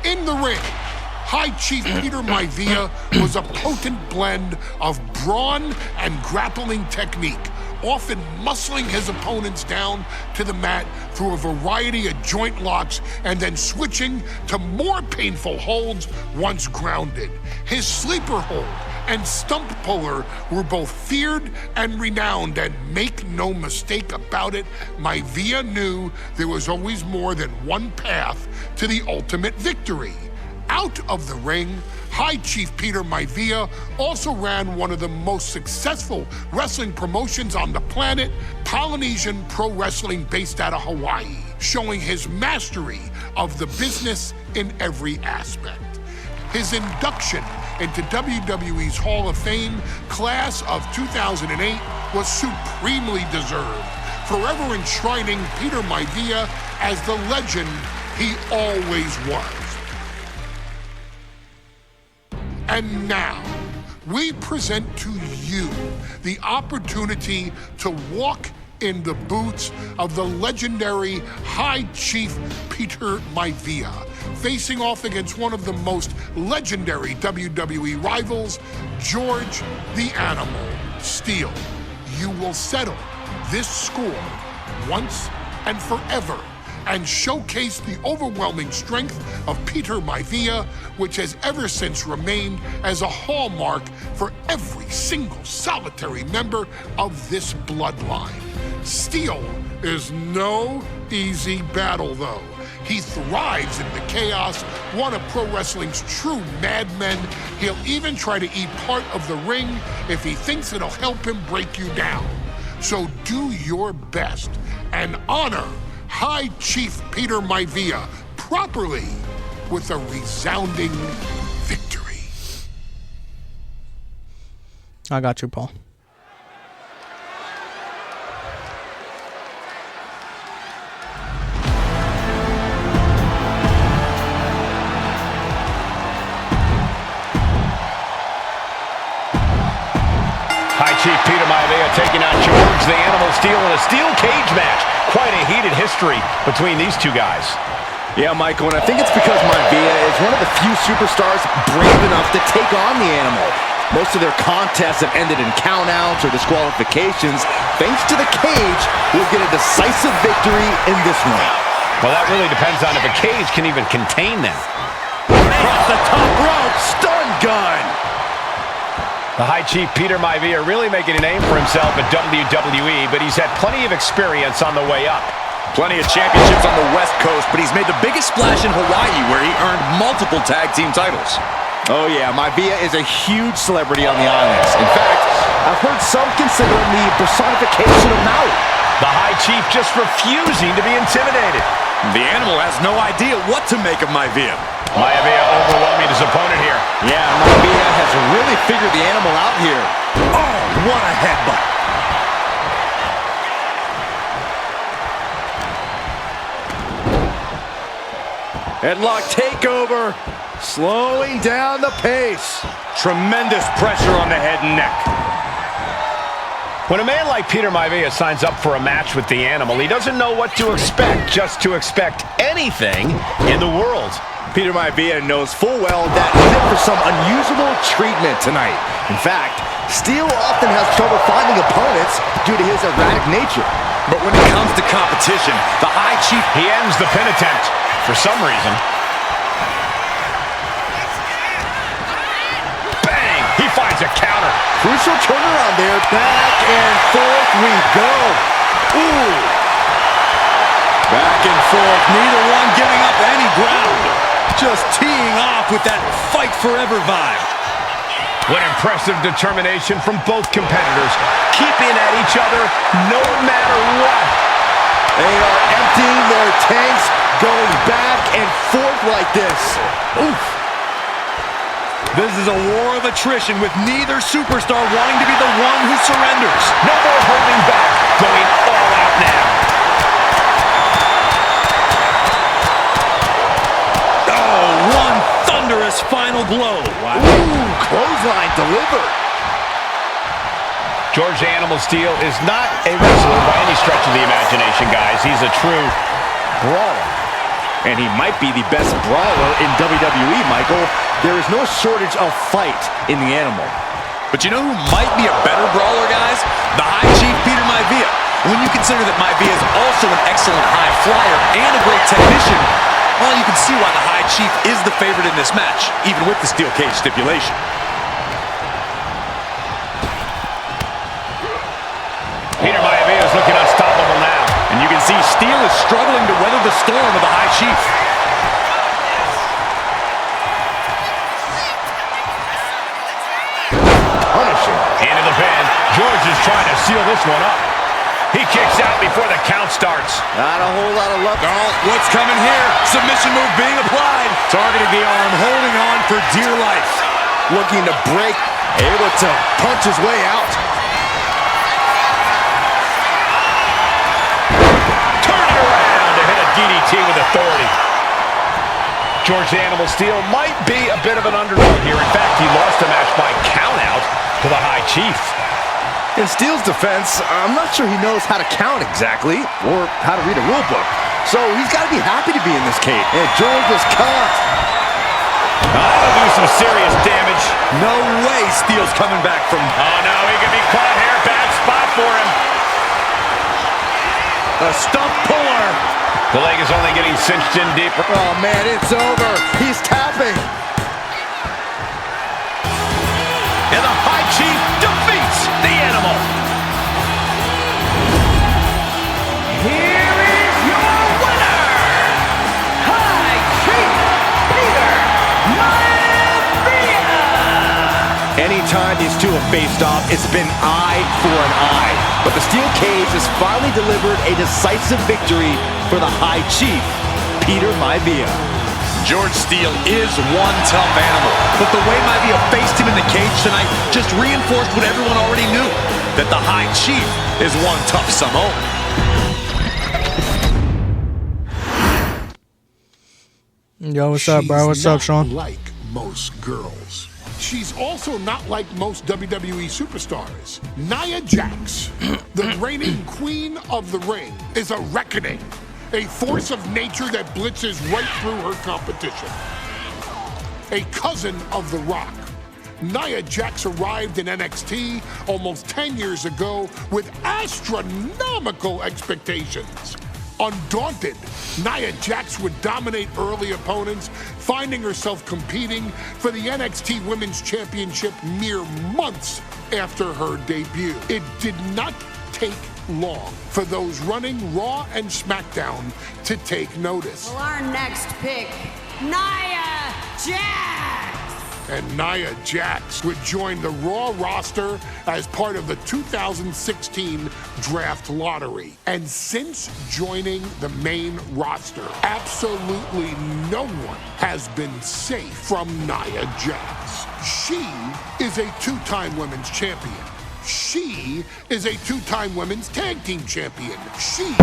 In the ring, High Chief Peter Maivia was a potent blend of brawn and grappling technique, often muscling his opponents down to the mat through a variety of joint locks and then switching to more painful holds once grounded. His sleeper hold and stump puller were both feared and renowned, and make no mistake about it, Maivia knew there was always more than one path to the ultimate victory. Out of the ring, High Chief Peter Maivia also ran one of the most successful wrestling promotions on the planet, Polynesian Pro Wrestling, based out of Hawaii, showing his mastery of the business in every aspect. His induction into WWE's Hall of Fame class of 2008 was supremely deserved, forever enshrining Peter Maivia as the legend he always was. And now, we present to you the opportunity to walk in the boots of the legendary High Chief Peter Maivia, facing off against one of the most legendary WWE rivals, George the Animal Steele. You will settle this score once and forever and showcase the overwhelming strength of Peter Maivia, which has ever since remained as a hallmark for every single solitary member of this bloodline. Steele is no easy battle, though. He thrives in the chaos, one of pro wrestling's true madmen. He'll even try to eat part of the ring if he thinks it'll help him break you down. So do your best and honor High Chief Peter Maivia properly with a resounding victory. I got you, Paul. High Chief Peter Maivia taking on George the Animal Steele in a steel cage match. Quite a heated history between these two guys. Yeah, Michael, and I think it's because Maivia is one of the few superstars brave enough to take on the Animal. Most of their contests have ended in countouts or disqualifications. Thanks to the cage, we'll get a decisive victory in this one. Well, that really depends on if a cage can even contain them. Across the top rope, stun gun! The High Chief Peter Maivia really making a name for himself at WWE, but he's had plenty of experience on the way up. Plenty of championships on the West Coast, but he's made the biggest splash in Hawaii, where he earned multiple tag team titles. Oh yeah, Maivia is a huge celebrity on the islands. In fact, I've heard some consider him the personification of Maui. The High Chief just refusing to be intimidated. The Animal has no idea what to make of Maivia. Maivia overwhelming his opponent here. Yeah, Maivia has really figured the Animal out here. Oh, what a headbutt. Headlock takeover, slowing down the pace. Tremendous pressure on the head and neck. When a man like Peter Maivia signs up for a match with the Animal, he doesn't know what to expect, just to expect anything in the world. Peter Maivia knows full well that he's in for some unusual treatment tonight. In fact, Steele often has trouble finding opponents due to his erratic nature. But when it comes to competition, the High Chief, he ends the pin attempt for some reason. Bang! He finds a counter. Crucial turnaround there. Back and forth we go. Ooh. Back and forth, neither one giving up any ground. Just teeing off with that fight forever vibe. What impressive determination from both competitors, keeping at each other no matter what. They are emptying their tanks, going back and forth like this. Oof. This is a war of attrition with neither superstar wanting to be the one who surrenders. No more holding back, going all out now. Oh, one thunderous final blow. Wow. Ooh, clothesline delivered. George the Animal Steele is not a wrestler by any stretch of the imagination, guys. He's a true brawler. And he might be the best brawler in WWE, Michael. There is no shortage of fight in the Animal. But you know who might be a better brawler, guys? The High Chief Peter Maivia. When you consider that Maivia is also an excellent high flyer and a great technician, well, you can see why the High Chief is the favorite in this match, even with the steel cage stipulation. Peter Maivia is looking unstoppable now. And you can see Steele is struggling to weather the storm of the High Chief. Punishing. Into the pin. George is trying to seal this one up. He kicks out before the count starts. Not a whole lot of luck. Oh, what's coming here? Submission move being applied. Targeting the arm, holding on for dear life. Looking to break, able to punch his way out. Turning around to hit a DDT with authority. George the Animal Steel might be a bit of an underdog here. In fact, he lost the match by countout to the High Chief. In Steel's defense, I'm not sure he knows how to count exactly, or how to read a rule book. So he's got to be happy to be in this cage. And George was caught. That'll do some serious damage. No way Steel's coming back from... Oh, no, he could be caught here. Bad spot for him. A stump puller. The leg is only getting cinched in deeper. Oh, man, it's over. He's tapping. And the High Chief defeats the Animal. Here is your winner, High Chief Peter Maivia. Anytime these two have faced off, it's been eye for an eye. But the steel cage has finally delivered a decisive victory for the High Chief, Peter Maivia. George Steele is one tough animal, but the way Maivia faced him in the cage tonight just reinforced what everyone already knew, that the High Chief is one tough Samoan. Yo, what's up, bro? What's up, Sean? Like most girls. She's also not like most WWE superstars. Nia Jax, the reigning queen of the ring, is a reckoning. A force of nature that blitzes right through her competition. A cousin of The Rock, Nia Jax arrived in NXT almost 10 years ago with astronomical expectations. Undaunted, Nia Jax would dominate early opponents, finding herself competing for the NXT Women's Championship mere months after her debut. It did not take long for those running Raw and SmackDown to take notice. Well, our next pick, Nia Jax. And Nia Jax would join the Raw roster as part of the 2016 draft lottery. And since joining the main roster, absolutely no one has been safe from Nia Jax. She is a two-time women's champion. She is a two-time women's tag team champion. She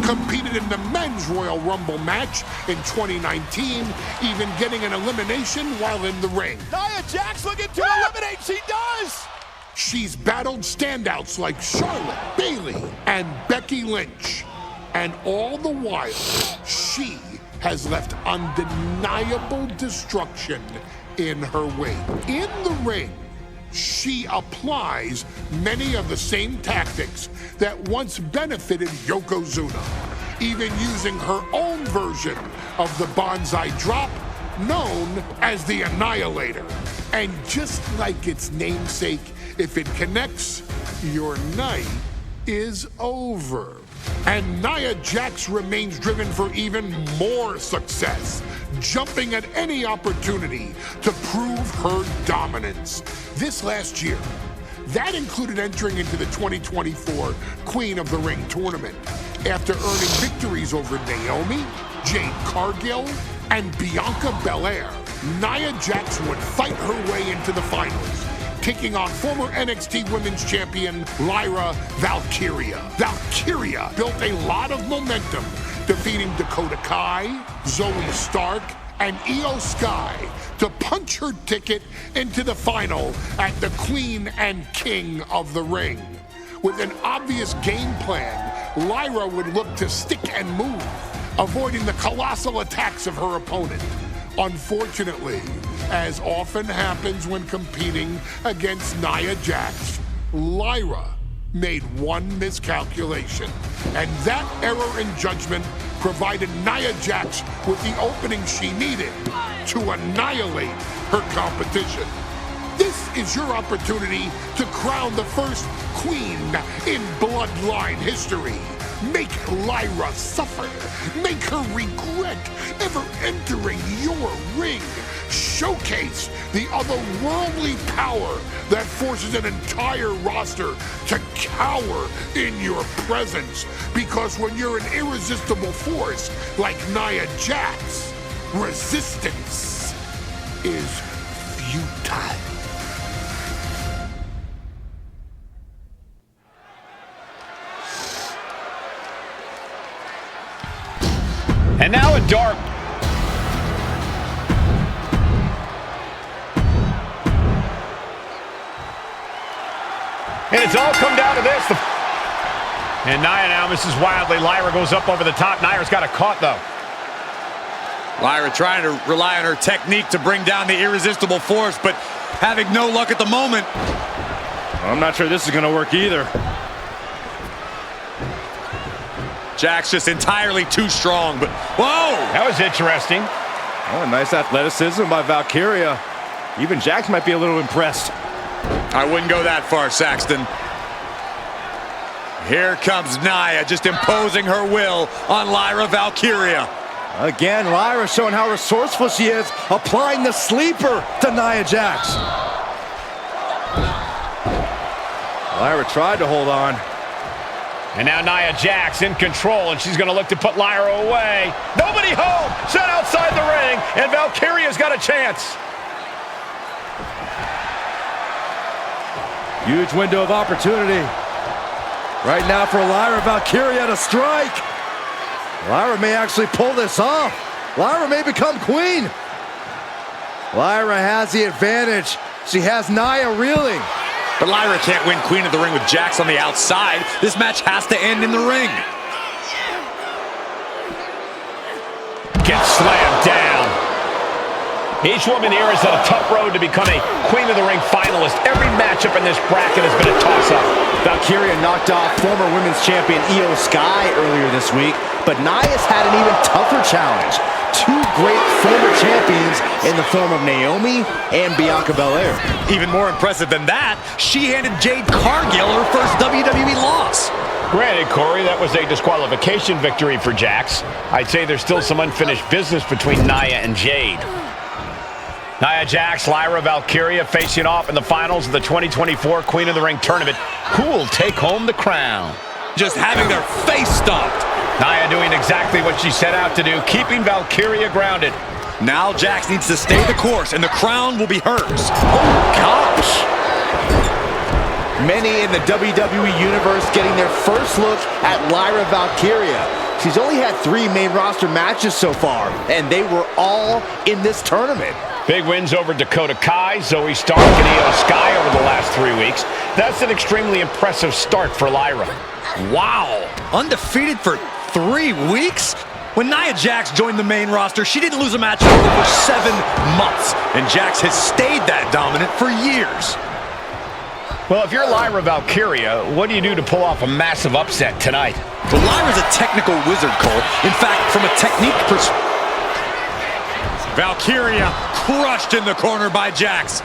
competed in the men's Royal Rumble match in 2019, even getting an elimination while in the ring. Nia Jax looking to eliminate. She does. She's battled standouts like Charlotte, Bayley, and Becky Lynch. And all the while, she has left undeniable destruction in her wake. In the ring, she applies many of the same tactics that once benefited Yokozuna, even using her own version of the Banzai Drop, known as the Annihilator. And just like its namesake, if it connects, your night is over. And Nia Jax remains driven for even more success, jumping at any opportunity to prove her dominance. This last year, that included entering into the 2024 Queen of the Ring tournament after earning victories over Naomi, Jade Cargill, and Bianca Belair. Nia Jax would fight her way into the finals, taking on former NXT Women's Champion Lyra Valkyria. Valkyria built a lot of momentum, defeating Dakota Kai, Zoe Stark, and Io Sky to punch her ticket into the final at the Queen and King of the Ring. With an obvious game plan, Lyra would look to stick and move, avoiding the colossal attacks of her opponent. Unfortunately, as often happens when competing against Nia Jax, Lyra made one miscalculation, and that error in judgment provided Nia Jax with the opening she needed to annihilate her competition. This is your opportunity to crown the first queen in Bloodline history. Make Lyra suffer. Make her regret ever entering your ring. Showcase the otherworldly power that forces an entire roster to cower in your presence. Because when you're an irresistible force like Nia Jax, resistance is futile. And now a dark. And it's all come down to this. And Nia now misses wildly. Lyra goes up over the top. Nia's got it caught, though. Lyra trying to rely on her technique to bring down the irresistible force, but having no luck at the moment. I'm not sure this is going to work either. Jax just entirely too strong, but whoa! That was interesting. Oh, nice athleticism by Valkyria. Even Jax might be a little impressed. I wouldn't go that far, Saxton. Here comes Nia, just imposing her will on Lyra Valkyria. Again, Lyra showing how resourceful she is, applying the sleeper to Nia Jax. Lyra tried to hold on. And now Nia Jax in control, and she's going to look to put Lyra away. Nobody home! Set outside the ring, and Valkyria's got a chance. Huge window of opportunity. Right now for Lyra Valkyria to strike. Lyra may actually pull this off. Lyra may become queen. Lyra has the advantage. She has Nia reeling. But Lyra can't win Queen of the Ring with Jax on the outside. This match has to end in the ring. Gets slammed down. Each woman here has had a tough road to become a Queen of the Ring finalist. Every matchup in this bracket has been a toss-up. Valkyria knocked off former women's champion Io Sky earlier this week, but Nia's had an even tougher challenge. Two great former champions in the form of Naomi and Bianca Belair. Even more impressive than that, she handed Jade Cargill her first WWE loss. Granted, Corey, that was a disqualification victory for Jax. I'd say there's still some unfinished business between Nia and Jade. Nia Jax, Lyra Valkyria facing off in the finals of the 2024 Queen of the Ring tournament. Who will take home the crown? Just having their face stomped. Nia doing exactly what she set out to do, keeping Valkyria grounded. Now Jax needs to stay the course, and the crown will be hers. Oh, gosh. Many in the WWE Universe getting their first look at Lyra Valkyria. She's only had 3 main roster matches so far, and they were all in this tournament. Big wins over Dakota Kai, Zoe Stark, and Io Sky over the last 3 weeks. That's an extremely impressive start for Lyra. Wow, undefeated for 3 weeks? When Nia Jax joined the main roster, she didn't lose a match in over 7 months, and Jax has stayed that dominant for years. Well, if you're Lyra Valkyria, what do you do to pull off a massive upset tonight? Well, Lyra's a technical wizard, Cole. In fact, from a technique perspective, Valkyria crushed in the corner by Jax.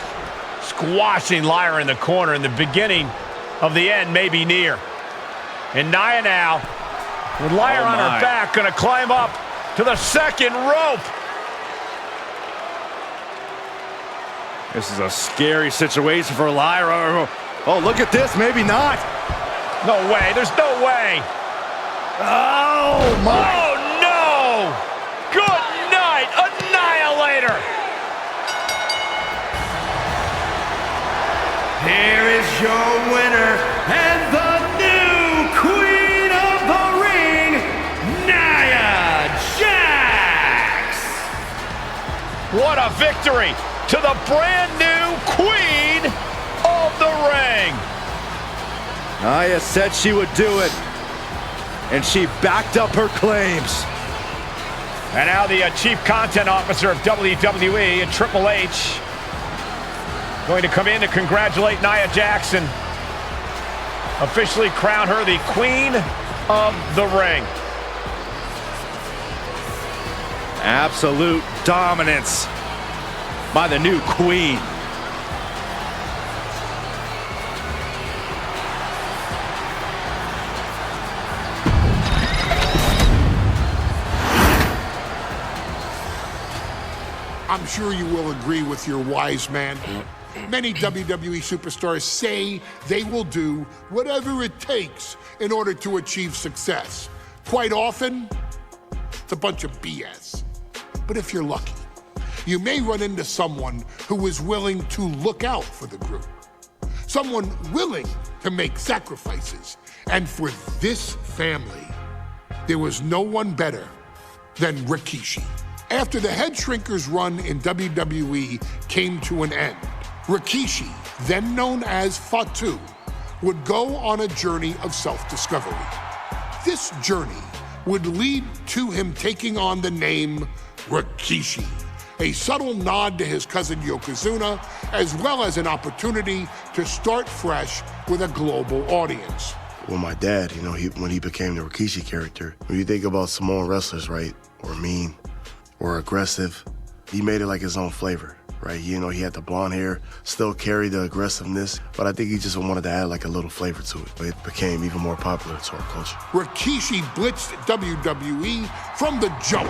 Squashing Lyra in the corner, and the beginning of the end may be near. And Nia now, with Lyra on her back, going to climb up to the second rope. This is a scary situation for Lyra. Oh, look at this. Maybe not. No way. There's no way. Oh, my. Oh, no. Good night. Annihilator. Here is your winner and the new Queen of the Ring, Nia Jax. What a victory to the brand new Queen of the Ring. Nia said she would do it, and she backed up her claims. And now the Chief Content Officer of WWE, Triple H, going to come in to congratulate Nia Jax, officially crown her the Queen of the Ring. Absolute dominance by the new queen. I'm sure you will agree with your wise man. Many WWE superstars say they will do whatever it takes in order to achieve success. Quite often, it's a bunch of BS. But if you're lucky, you may run into someone who is willing to look out for the group. Someone willing to make sacrifices. And for this family, there was no one better than Rikishi. After the Head Shrinkers run in WWE came to an end, Rikishi, then known as Fatu, would go on a journey of self-discovery. This journey would lead to him taking on the name Rikishi, a subtle nod to his cousin Yokozuna, as well as an opportunity to start fresh with a global audience. Well, my dad, when he became the Rikishi character, when you think about Samoan wrestlers, right, or mean, or aggressive, he made it like his own flavor, right? He had the blonde hair, still carried the aggressiveness, but I think he just wanted to add like a little flavor to it. It became even more popular to our culture. Rikishi blitzed WWE from the jump,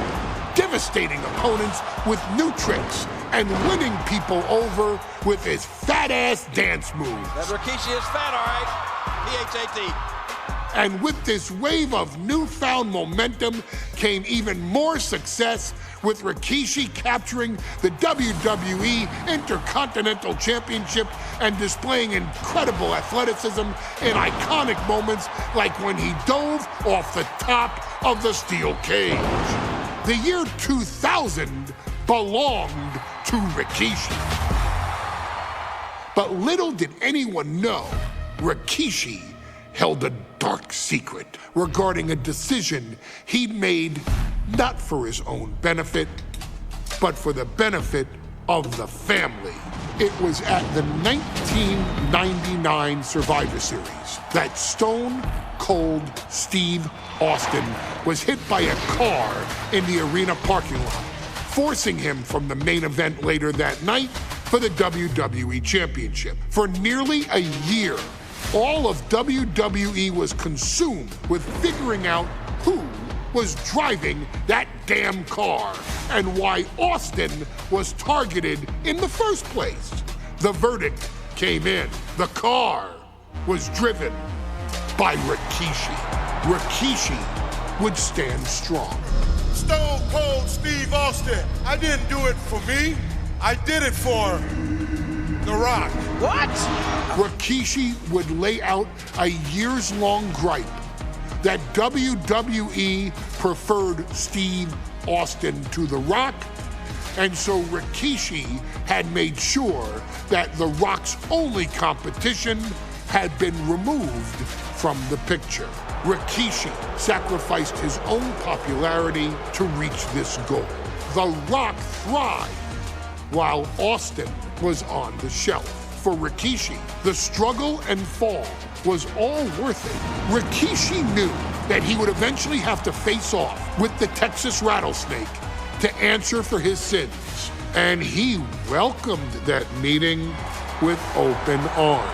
devastating opponents with new tricks and winning people over with his fat-ass dance moves. That Rikishi is fat, all right. P-H-A-T. And with this wave of newfound momentum came even more success, with Rikishi capturing the WWE Intercontinental Championship and displaying incredible athleticism in iconic moments like when he dove off the top of the steel cage. The year 2000 belonged to Rikishi. But little did anyone know, Rikishi held a dark secret regarding a decision he'd made not for his own benefit, but for the benefit of the family. It was at the 1999 Survivor Series that Stone Cold Steve Austin was hit by a car in the arena parking lot, forcing him from the main event later that night for the WWE Championship. For nearly a year, all of WWE was consumed with figuring out who was driving that damn car and why Austin was targeted in the first place. The verdict came in. The car was driven by Rikishi. Rikishi would stand strong. Stone Cold Steve Austin. I didn't do it for me. I did it for The Rock. What? Rikishi would lay out a years-long gripe that WWE preferred Steve Austin to The Rock, and so Rikishi had made sure that The Rock's only competition had been removed from the picture. Rikishi sacrificed his own popularity to reach this goal. The Rock thrived while Austin was on the shelf. For Rikishi, the struggle and fall was all worth it. Rikishi knew that he would eventually have to face off with the Texas Rattlesnake to answer for his sins, and he welcomed that meeting with open arms.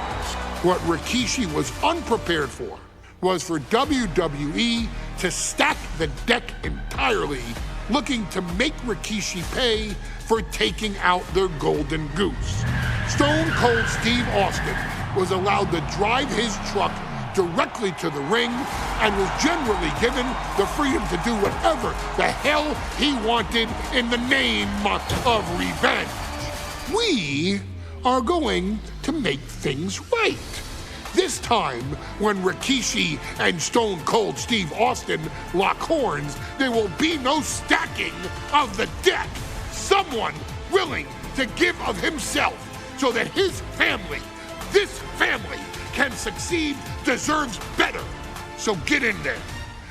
What Rikishi was unprepared for was for WWE to stack the deck entirely, looking to make Rikishi pay for taking out their golden goose. Stone Cold Steve Austin was allowed to drive his truck directly to the ring and was generally given the freedom to do whatever the hell he wanted in the name of revenge. We are going to make things right. This time, when Rikishi and Stone Cold Steve Austin lock horns, there will be no stacking of the deck. Someone willing to give of himself so that his family, this family, can succeed, deserves better. So get in there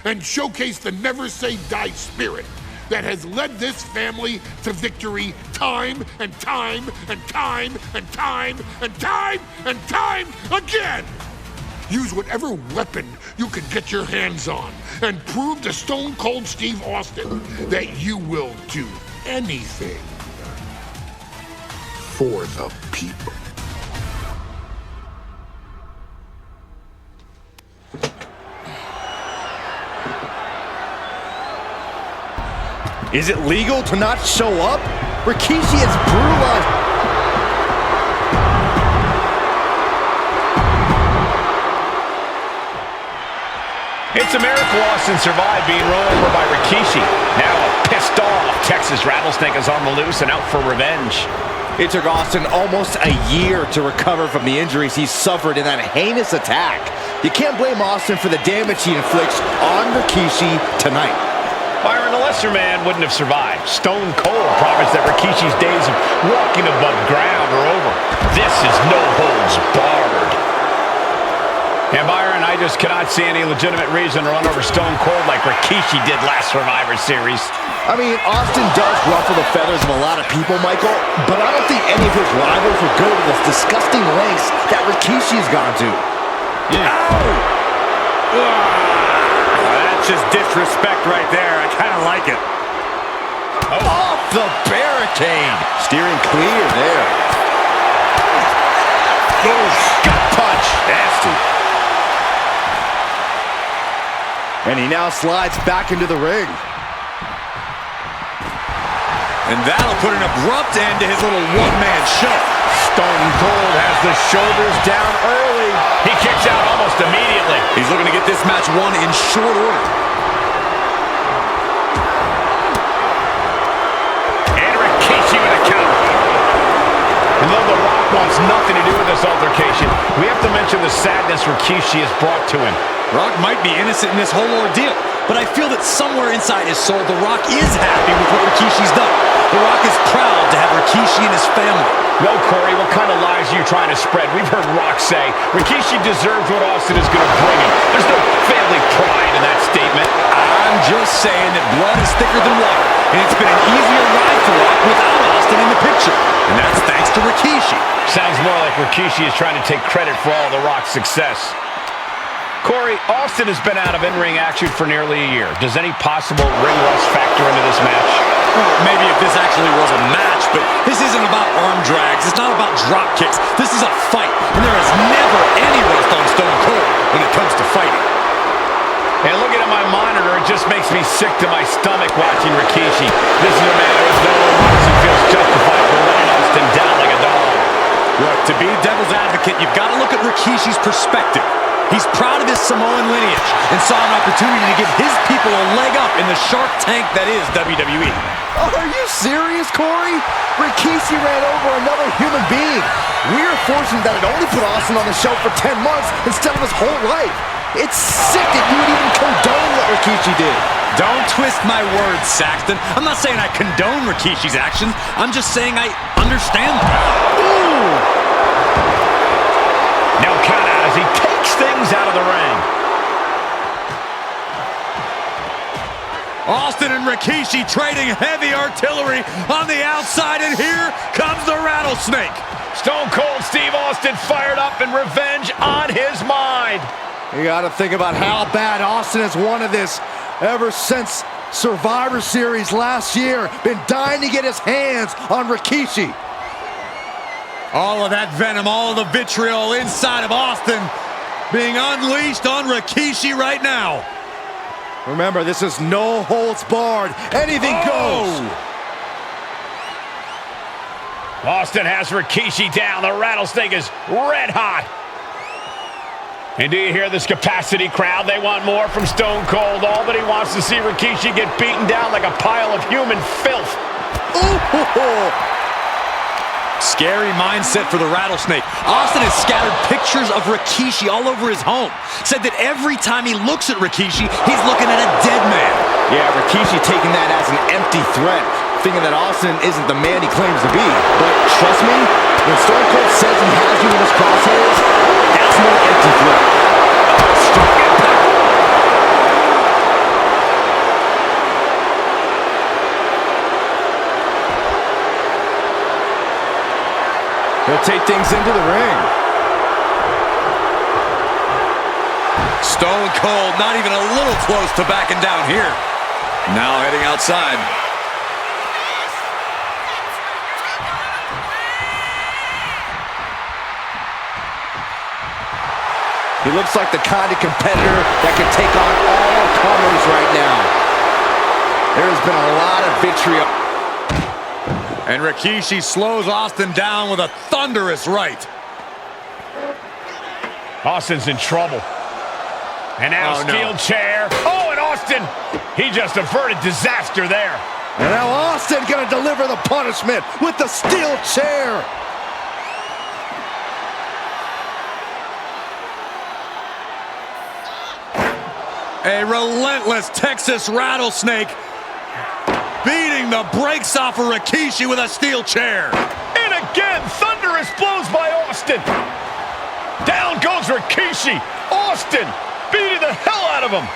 and showcase the never say die spirit that has led this family to victory time and time and time and time and time and time again. Use whatever weapon you can get your hands on and prove to Stone Cold Steve Austin that you will do anything for the people. Is it legal to not show up? Rikishi has brutalized. It's a miracle Austin survived being run over by Rikishi. Now a pissed off Texas Rattlesnake is on the loose and out for revenge. It took Austin almost a year to recover from the injuries he suffered in that heinous attack. You can't blame Austin for the damage he inflicts on Rikishi tonight. Byron, a lesser man wouldn't have survived. Stone Cold promised that Rikishi's days of walking above ground are over. This is no holds barred. just cannot see any legitimate reason to run over Stone Cold like Rikishi did last Survivor Series. I mean, Austin does ruffle the feathers of a lot of people, Michael, but I don't think any of his rivals would go to the disgusting lengths that Rikishi's gone to. Yeah. That's just disrespect right there. I kind of like it. Off the barricade. Steering clear there. Gut punch. Nasty. And he now slides back into the ring. And that'll put an abrupt end to his little one-man show. Stone Cold has the shoulders down early. He kicks out almost immediately. He's looking to get this match won in short order. And Rikishi with a counter. And though The Rock wants nothing to do with this altercation, we have to mention the sadness Rikishi has brought to him. Rock might be innocent in this whole ordeal, but I feel that somewhere inside his soul, The Rock is happy with what Rikishi's done. The Rock is proud to have Rikishi and his family. No, Corey, what kind of lies are you trying to spread? We've heard Rock say Rikishi deserves what Austin is going to bring him. There's no family pride in that statement. I'm just saying that blood is thicker than water, and it's been an easier ride for Rock without Austin in the picture. And that's thanks to Rikishi. Sounds more like Rikishi is trying to take credit for all The Rock's success. Corey, Austin has been out of in-ring action for nearly a year. Does any possible ring rust factor into this match? Well, maybe if this actually was a match, but this isn't about arm drags. It's not about drop kicks. This is a fight, and there is never any rust on Stone Cold when it comes to fighting. And looking at my monitor, it just makes me sick to my stomach watching Rikishi. This is a man who has no remorse and feels justified for letting Austin down like a dog. Look, to be devil's advocate, you've got to look at Rikishi's perspective. He's proud of his Samoan lineage and saw an opportunity to give his people a leg up in the Shark Tank that is WWE. Oh, are you serious, Corey? Rikishi ran over another human being. We're fortunate that it only put Austin on the shelf for 10 months instead of his whole life. It's sick that you would even condone what Rikishi did. Don't twist my words, Saxton. I'm not saying I condone Rikishi's actions. I'm just saying I understand them. Ooh! Now count out as he takes things out of the ring. Austin and Rikishi trading heavy artillery on the outside, and here comes the Rattlesnake. Stone Cold Steve Austin fired up and revenge on his mind. You got to think about how bad Austin has wanted this ever since Survivor Series last year. Been dying to get his hands on Rikishi. All of that venom, all of the vitriol inside of Austin being unleashed on Rikishi right now. Remember, this is no holds barred. Anything goes. Austin has Rikishi down. The Rattlesnake is red hot. And do you hear this capacity crowd? They want more from Stone Cold. All that he wants to see Rikishi get beaten down like a pile of human filth. Ooh. Scary mindset for the Rattlesnake. Austin has scattered pictures of Rikishi all over his home. Said that every time he looks at Rikishi, he's looking at a dead man. Yeah, Rikishi taking that as an empty threat, thinking that Austin isn't the man he claims to be. But trust me, when Stone Cold says he has you in his crosshairs, that's no empty threat. Strong impact. He'll take things into the ring. Stone Cold not even a little close to backing down here. Now heading outside. He looks like the kind of competitor that can take on all comers right now. There has been a lot of vitriol. And Rikishi slows Austin down with a thunderous right. Austin's in trouble. And now steel chair. Oh, and Austin, he just averted disaster there. And now Austin gonna deliver the punishment with the steel chair. A relentless Texas Rattlesnake beating the brakes off of Rikishi with a steel chair. And again, thunderous blows by Austin. Down goes Rikishi. Austin beating the hell out of him.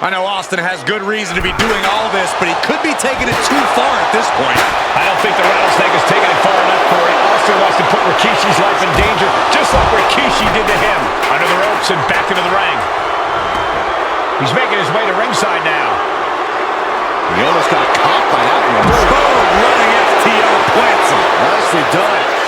I know Austin has good reason to be doing all this, but he could be taking it too far at this point. I don't think the Rattlesnake is taking it far enough, Corey. Austin wants to put Rikishi's life in danger, just like Rikishi did to him. Under the ropes and back into the ring. He's making his way to ringside now. He almost got caught by that one. Boom! Running FTO plants him. Nicely done.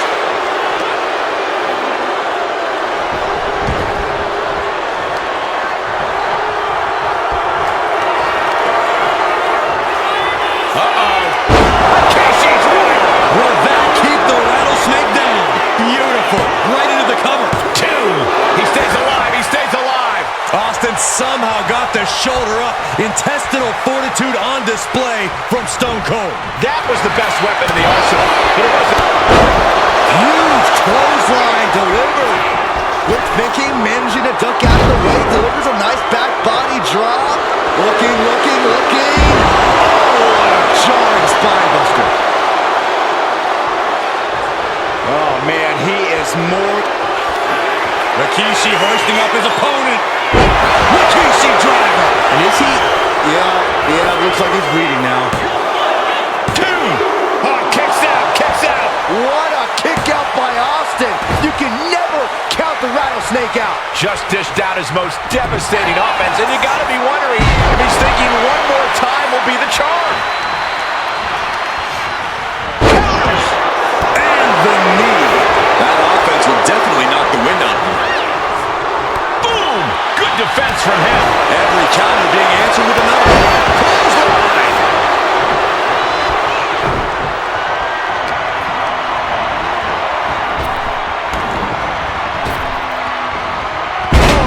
Will that keep the Rattlesnake down? Beautiful. Right into the cover. 2. He stays alive. He stays alive. Austin somehow got the shoulder up. Intestinal fortitude on display from Stone Cold. That was the best weapon in the arsenal. But it wasn't. Huge clothesline delivered. With Vicky managing to duck out of the way, delivers a nice back body drop. Looking. Oh, what a jarring spine buster. Oh, man, he is more... Rikishi hoisting up his opponent. Rikishi driver. And is he? Yeah, looks like he's bleeding now. 2. Oh, kicks out. What a kick out by Austin. You can never count the Rattlesnake out. Just dished out his most devastating offense, and you gotta be wondering if he's thinking one more time will be the charm. Counters. And the knee. That offense will definitely knock the wind out of him. Boom! Good defense from him. Every counter being answered with another. Clothesline.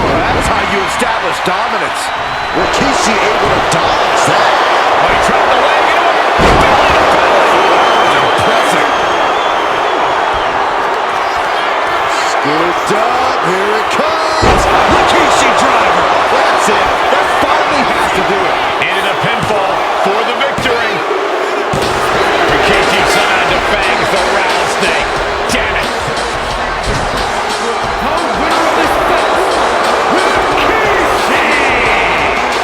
That's how you establish dominance. Rikishi able to dodge that. Oh, he trapped the leg into him. Impressive. Scooped up. Here it comes. Rikishi driver. That's it. That finally has to do it. And a pinfall for the victory. Rikishi somehow defangs the Rattlesnake. Damn it.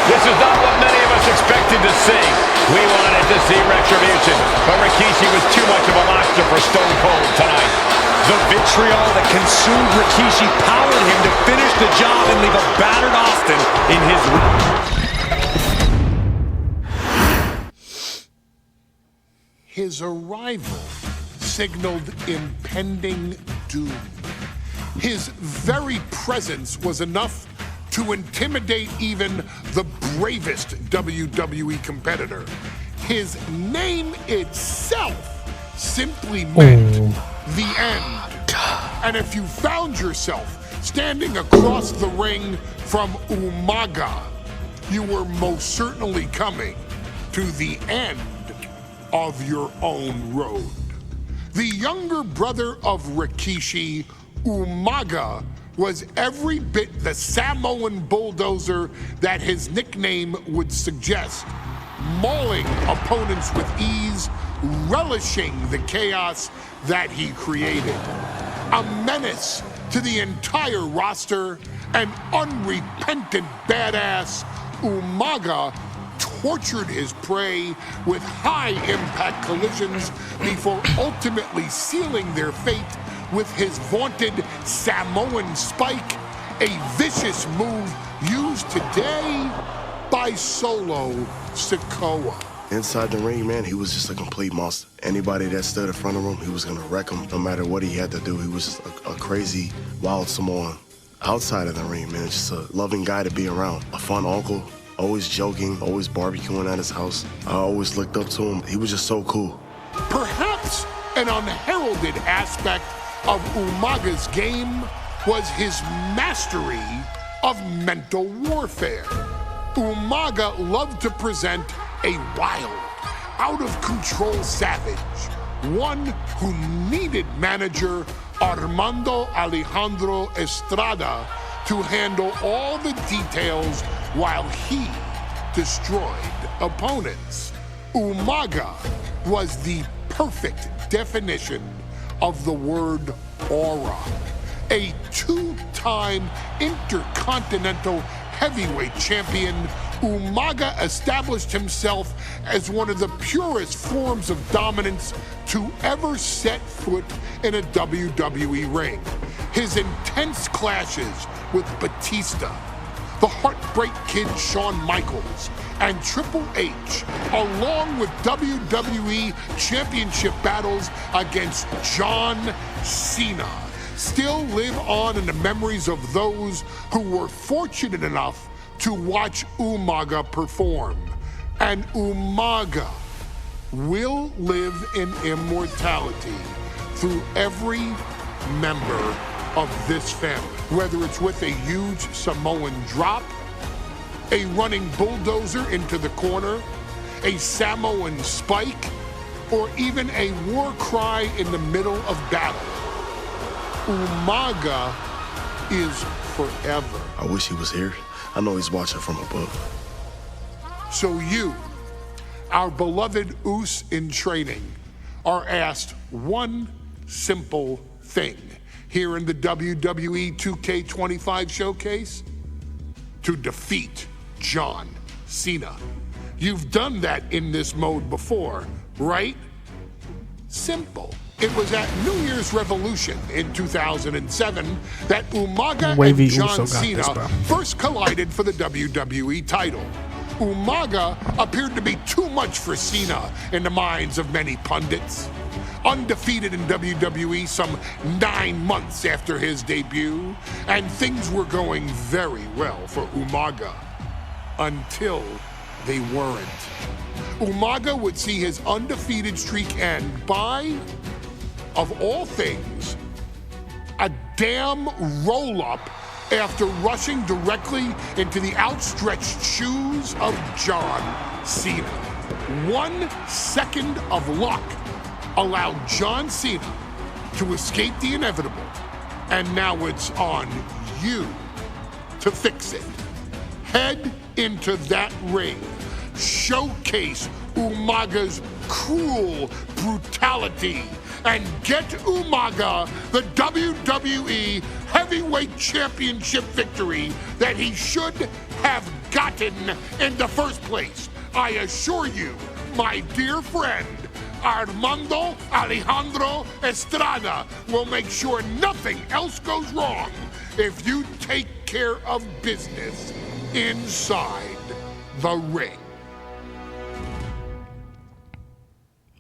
This is not what many of us expected to see. We wanted to see retribution, but Rikishi was too much of a monster for Stone Cold tonight. The vitriol that consumed Rikishi powered him to finish the job and leave a battered Austin in his room. His arrival signaled impending doom. His very presence was enough to intimidate even the bravest WWE competitor. His name itself simply meant the end. And if you found yourself standing across the ring from Umaga, you were most certainly coming to the end of your own road. The younger brother of Rikishi, Umaga, was every bit the Samoan bulldozer that his nickname would suggest, mauling opponents with ease, relishing the chaos that he created. A menace to the entire roster, an unrepentant badass, Umaga tortured his prey with high-impact collisions before ultimately sealing their fate with his vaunted Samoan spike, a vicious move used today by Solo Sikoa. Inside the ring, man, he was just a complete monster. Anybody that stood in front of him, he was gonna wreck him no matter what he had to do. He was just a crazy, wild Samoan. Outside of the ring, man, just a loving guy to be around. A fun uncle, always joking, always barbecuing at his house. I always looked up to him. He was just so cool. Perhaps an unheralded aspect of Umaga's game was his mastery of mental warfare. Umaga loved to present a wild, out-of-control savage, one who needed manager Armando Alejandro Estrada to handle all the details while he destroyed opponents. Umaga was the perfect definition of the word aura, a two-time Intercontinental Heavyweight Champion, Umaga established himself as one of the purest forms of dominance to ever set foot in a WWE ring. His intense clashes with Batista, the Heartbreak Kid Shawn Michaels, and Triple H, along with WWE Championship battles against John Cena, still live on in the memories of those who were fortunate enough to watch Umaga perform. And Umaga will live in immortality through every member of this family, whether it's with a huge Samoan drop, a running bulldozer into the corner, a Samoan spike, or even a war cry in the middle of battle. Umaga is forever. I wish he was here. I know he's watching from above. So you, our beloved Us in training, are asked one simple thing here in the WWE 2K25 showcase: to defeat John Cena. You've done that in this mode before, right? Simple. It was at New Year's Revolution in 2007 that Umaga Wavy and John Uso got this, Cena bro. first collided for the WWE title. Umaga appeared to be too much for Cena in the minds of many pundits. Undefeated in WWE some 9 months after his debut, and things were going very well for Umaga until they weren't. Umaga would see his undefeated streak end by, of all things, a damn roll-up after rushing directly into the outstretched shoes of John Cena. 1 second of luck allowed John Cena to escape the inevitable, and now it's on you to fix it. Head into that ring, showcase Umaga's cruel brutality, and get Umaga the WWE Heavyweight Championship victory that he should have gotten in the first place. I assure you, my dear friend, Armando Alejandro Estrada will make sure nothing else goes wrong if you take care of business inside the ring.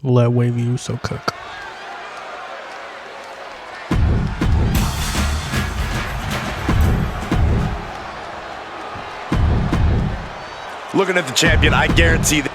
Let Wavy Uso cook. Looking at the champion, I guarantee that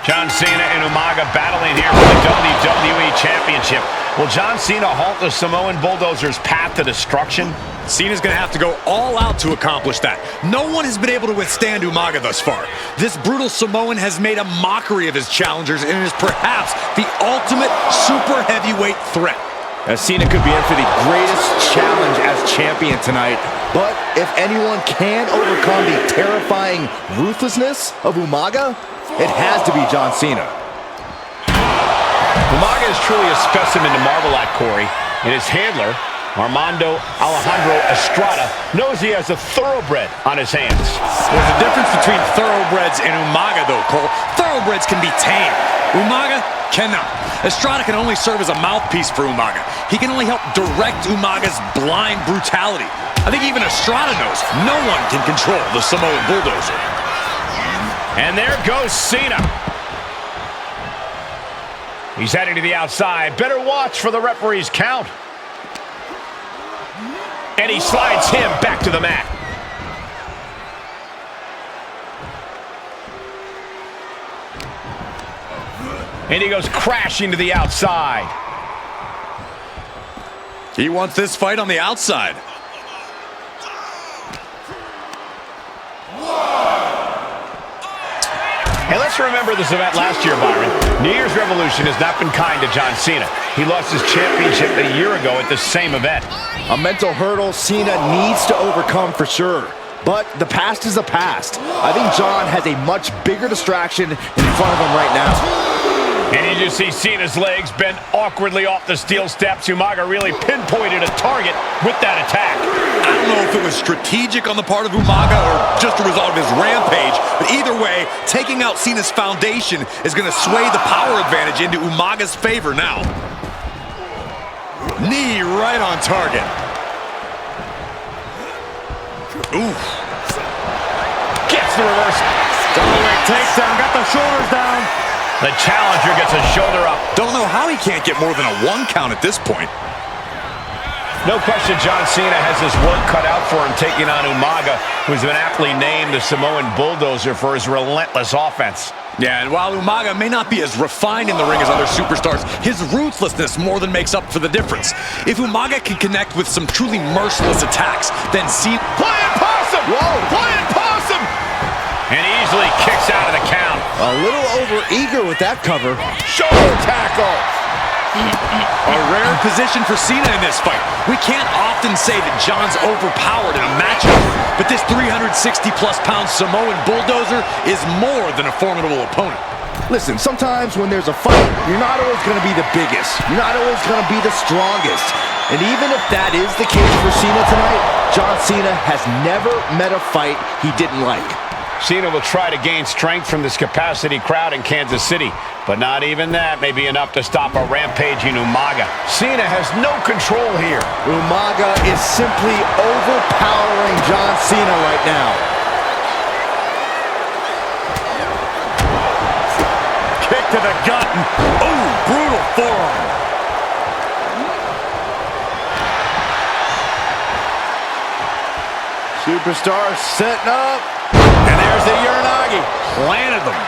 John Cena and Umaga battling here for the WWE Championship. Will John Cena halt the Samoan Bulldozer's path to destruction? Cena's going to have to go all out to accomplish that. No one has been able to withstand Umaga thus far. This brutal Samoan has made a mockery of his challengers and is perhaps the ultimate super heavyweight threat. As Cena could be in for the greatest challenge as champion tonight. But if anyone can overcome the terrifying ruthlessness of Umaga, it has to be John Cena. Umaga is truly a specimen to marvel at, Corey, and his handler, Armando Alejandro Estrada, knows he has a thoroughbred on his hands. There's a difference between thoroughbreds and Umaga, though, Cole. Thoroughbreds can be tamed. Umaga cannot. Estrada can only serve as a mouthpiece for Umaga. He can only help direct Umaga's blind brutality. I think even Estrada knows no one can control the Samoan Bulldozer. And there goes Cena. He's heading to the outside. Better watch for the referee's count. And he slides him back to the mat. And he goes crashing to the outside. He wants this fight on the outside. And let's remember this event last year, Byron. New Year's Revolution has not been kind to John Cena. He lost his championship a year ago at the same event. A mental hurdle Cena needs to overcome for sure. But the past is the past. I think John has a much bigger distraction in front of him right now. And you just see Cena's legs bend awkwardly off the steel steps. Umaga really pinpointed a target with that attack. I don't know if it was strategic on the part of Umaga or just a result of his rampage, but either way, taking out Cena's foundation is going to sway the power advantage into Umaga's favor now. Knee right on target. Oof. Gets the reverse. Double-leg takedown, got the shoulders down. The challenger gets a shoulder up. Don't know how he can't get more than a 1 count at this point. No question John Cena has his work cut out for him taking on Umaga, who's been aptly named the Samoan Bulldozer for his relentless offense. Yeah, and while Umaga may not be as refined in the ring as other superstars, his ruthlessness more than makes up for the difference. If Umaga can connect with some truly merciless attacks, then Cena... Flying possum! Whoa! Flying possum! And easily kicks out of the count. A little over-eager with that cover. Shoulder tackle! A rare position for Cena in this fight. We can't often say that John's overpowered in a matchup, but this 360-plus pound Samoan Bulldozer is more than a formidable opponent. Listen, sometimes when there's a fight, you're not always going to be the biggest. You're not always going to be the strongest. And even if that is the case for Cena tonight, John Cena has never met a fight he didn't like. Cena will try to gain strength from this capacity crowd in Kansas City, but not even that may be enough to stop a rampaging Umaga. Cena has no control here. Umaga is simply overpowering John Cena right now. Kick to the gut. Ooh, brutal forearm. Superstar setting up. And there's the Uranagi. Landed them.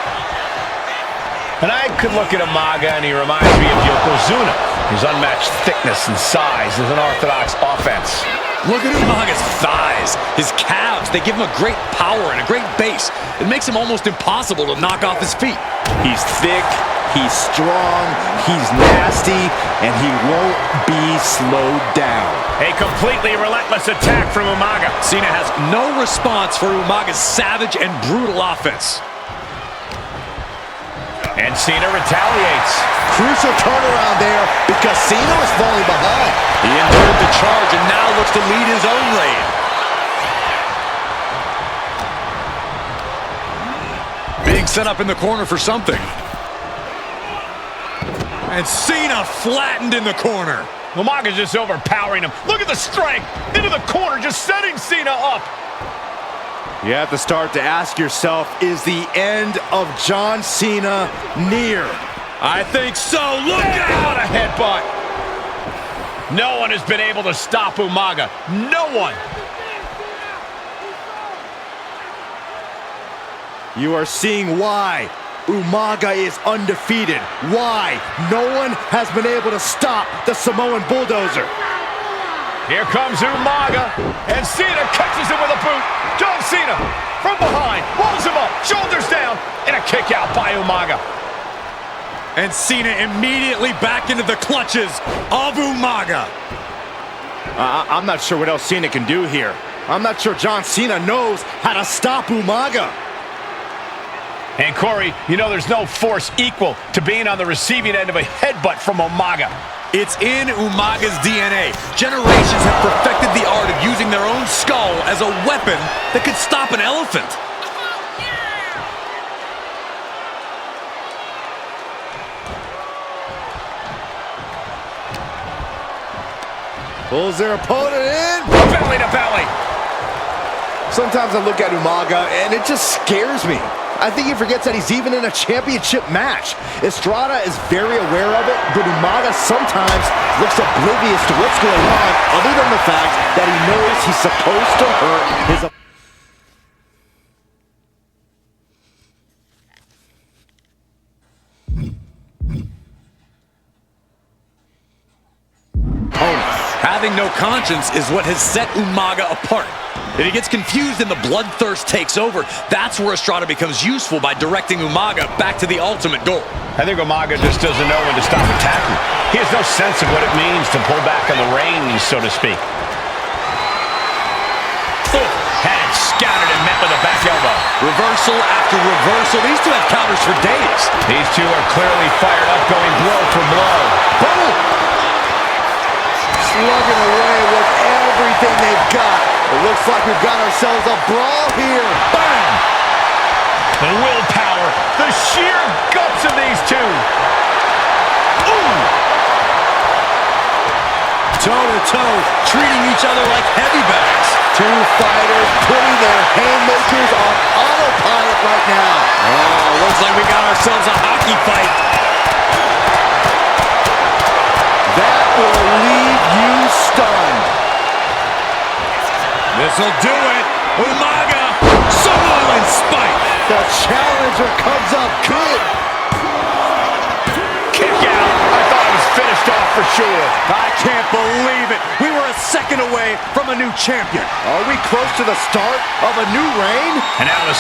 And I could look at Umaga and he reminds me of Yokozuna. His unmatched thickness and size is an orthodox offense. Look at Umaga's thighs, his calves. They give him a great power and a great base. It makes him almost impossible to knock off his feet. He's thick, he's strong, he's nasty, and he won't be slowed down. A completely relentless attack from Umaga. Cena has no response for Umaga's savage and brutal offense. And Cena retaliates. Crucial turnaround there because Cena was falling behind. He endured the charge and now looks to lead his own lane. Being set up in the corner for something. And Cena flattened in the corner. Umaga's just overpowering him. Look at the strength. Into the corner, just setting Cena up. You have to start to ask yourself, is the end of John Cena near? I think so. Look out! What a headbutt. No one has been able to stop Umaga. No one. You are seeing why Umaga is undefeated. Why no one has been able to stop the Samoan Bulldozer. Here comes Umaga, and Cena catches him with a boot. John Cena from behind, rolls him up, shoulders down, and a kick out by Umaga. And Cena immediately back into the clutches of Umaga. I'm not sure what else Cena can do here. I'm not sure John Cena knows how to stop Umaga. And Corey, you know there's no force equal to being on the receiving end of a headbutt from Umaga. It's in Umaga's DNA. Generations have perfected the art of using their own skull as a weapon that could stop an elephant. Pulls their opponent in. Belly to belly. Sometimes I look at Umaga and it just scares me. I think he forgets that he's even in a championship match. Estrada is very aware of it, but Umaga sometimes looks oblivious to what's going on, other than the fact that he knows he's supposed to hurt his opponent. Having no conscience is what has set Umaga apart. If he gets confused and the bloodthirst takes over, that's where Estrada becomes useful by directing Umaga back to the ultimate goal. I think Umaga just doesn't know when to stop attacking. He has no sense of what it means to pull back on the reins, so to speak. Had it Scouted and met with a back elbow. Reversal after reversal. These two have counters for days. These two are clearly fired up, going blow for blow. Boom! Slugging away with everything they've got. It looks like we've got ourselves a brawl here. Bam! The willpower, the sheer guts of these two. Ooh! Toe-to-toe, treating each other like heavy bags. Two fighters putting their haymakers on autopilot right now. Oh, looks like we got ourselves a hockey fight. That will leave you stunned. This'll do it. Umaga, Samoan spike. The challenger comes up good. Kick out. I thought it was finished off for sure. I can't believe it. We were a second away from a new champion. Are we close to the start of a new reign? And now the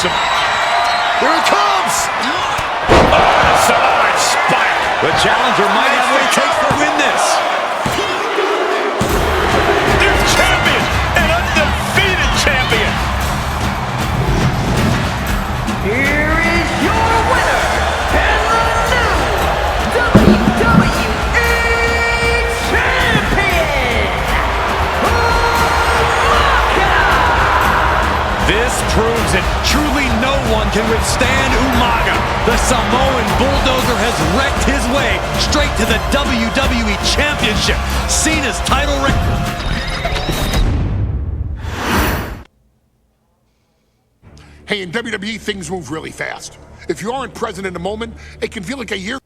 Here it comes! Samoan spike. The challenger might have what it takes to win this. New champion, an undefeated champion. Here is your winner, and the new WWE Champion, Umaga! This proves that truly no one can withstand Umaga. The Samoan bulldozer has wrecked his way straight to the WWE Championship. Cena's title record. Hey, in WWE, things move really fast. If you aren't present in the moment, it can feel like a year.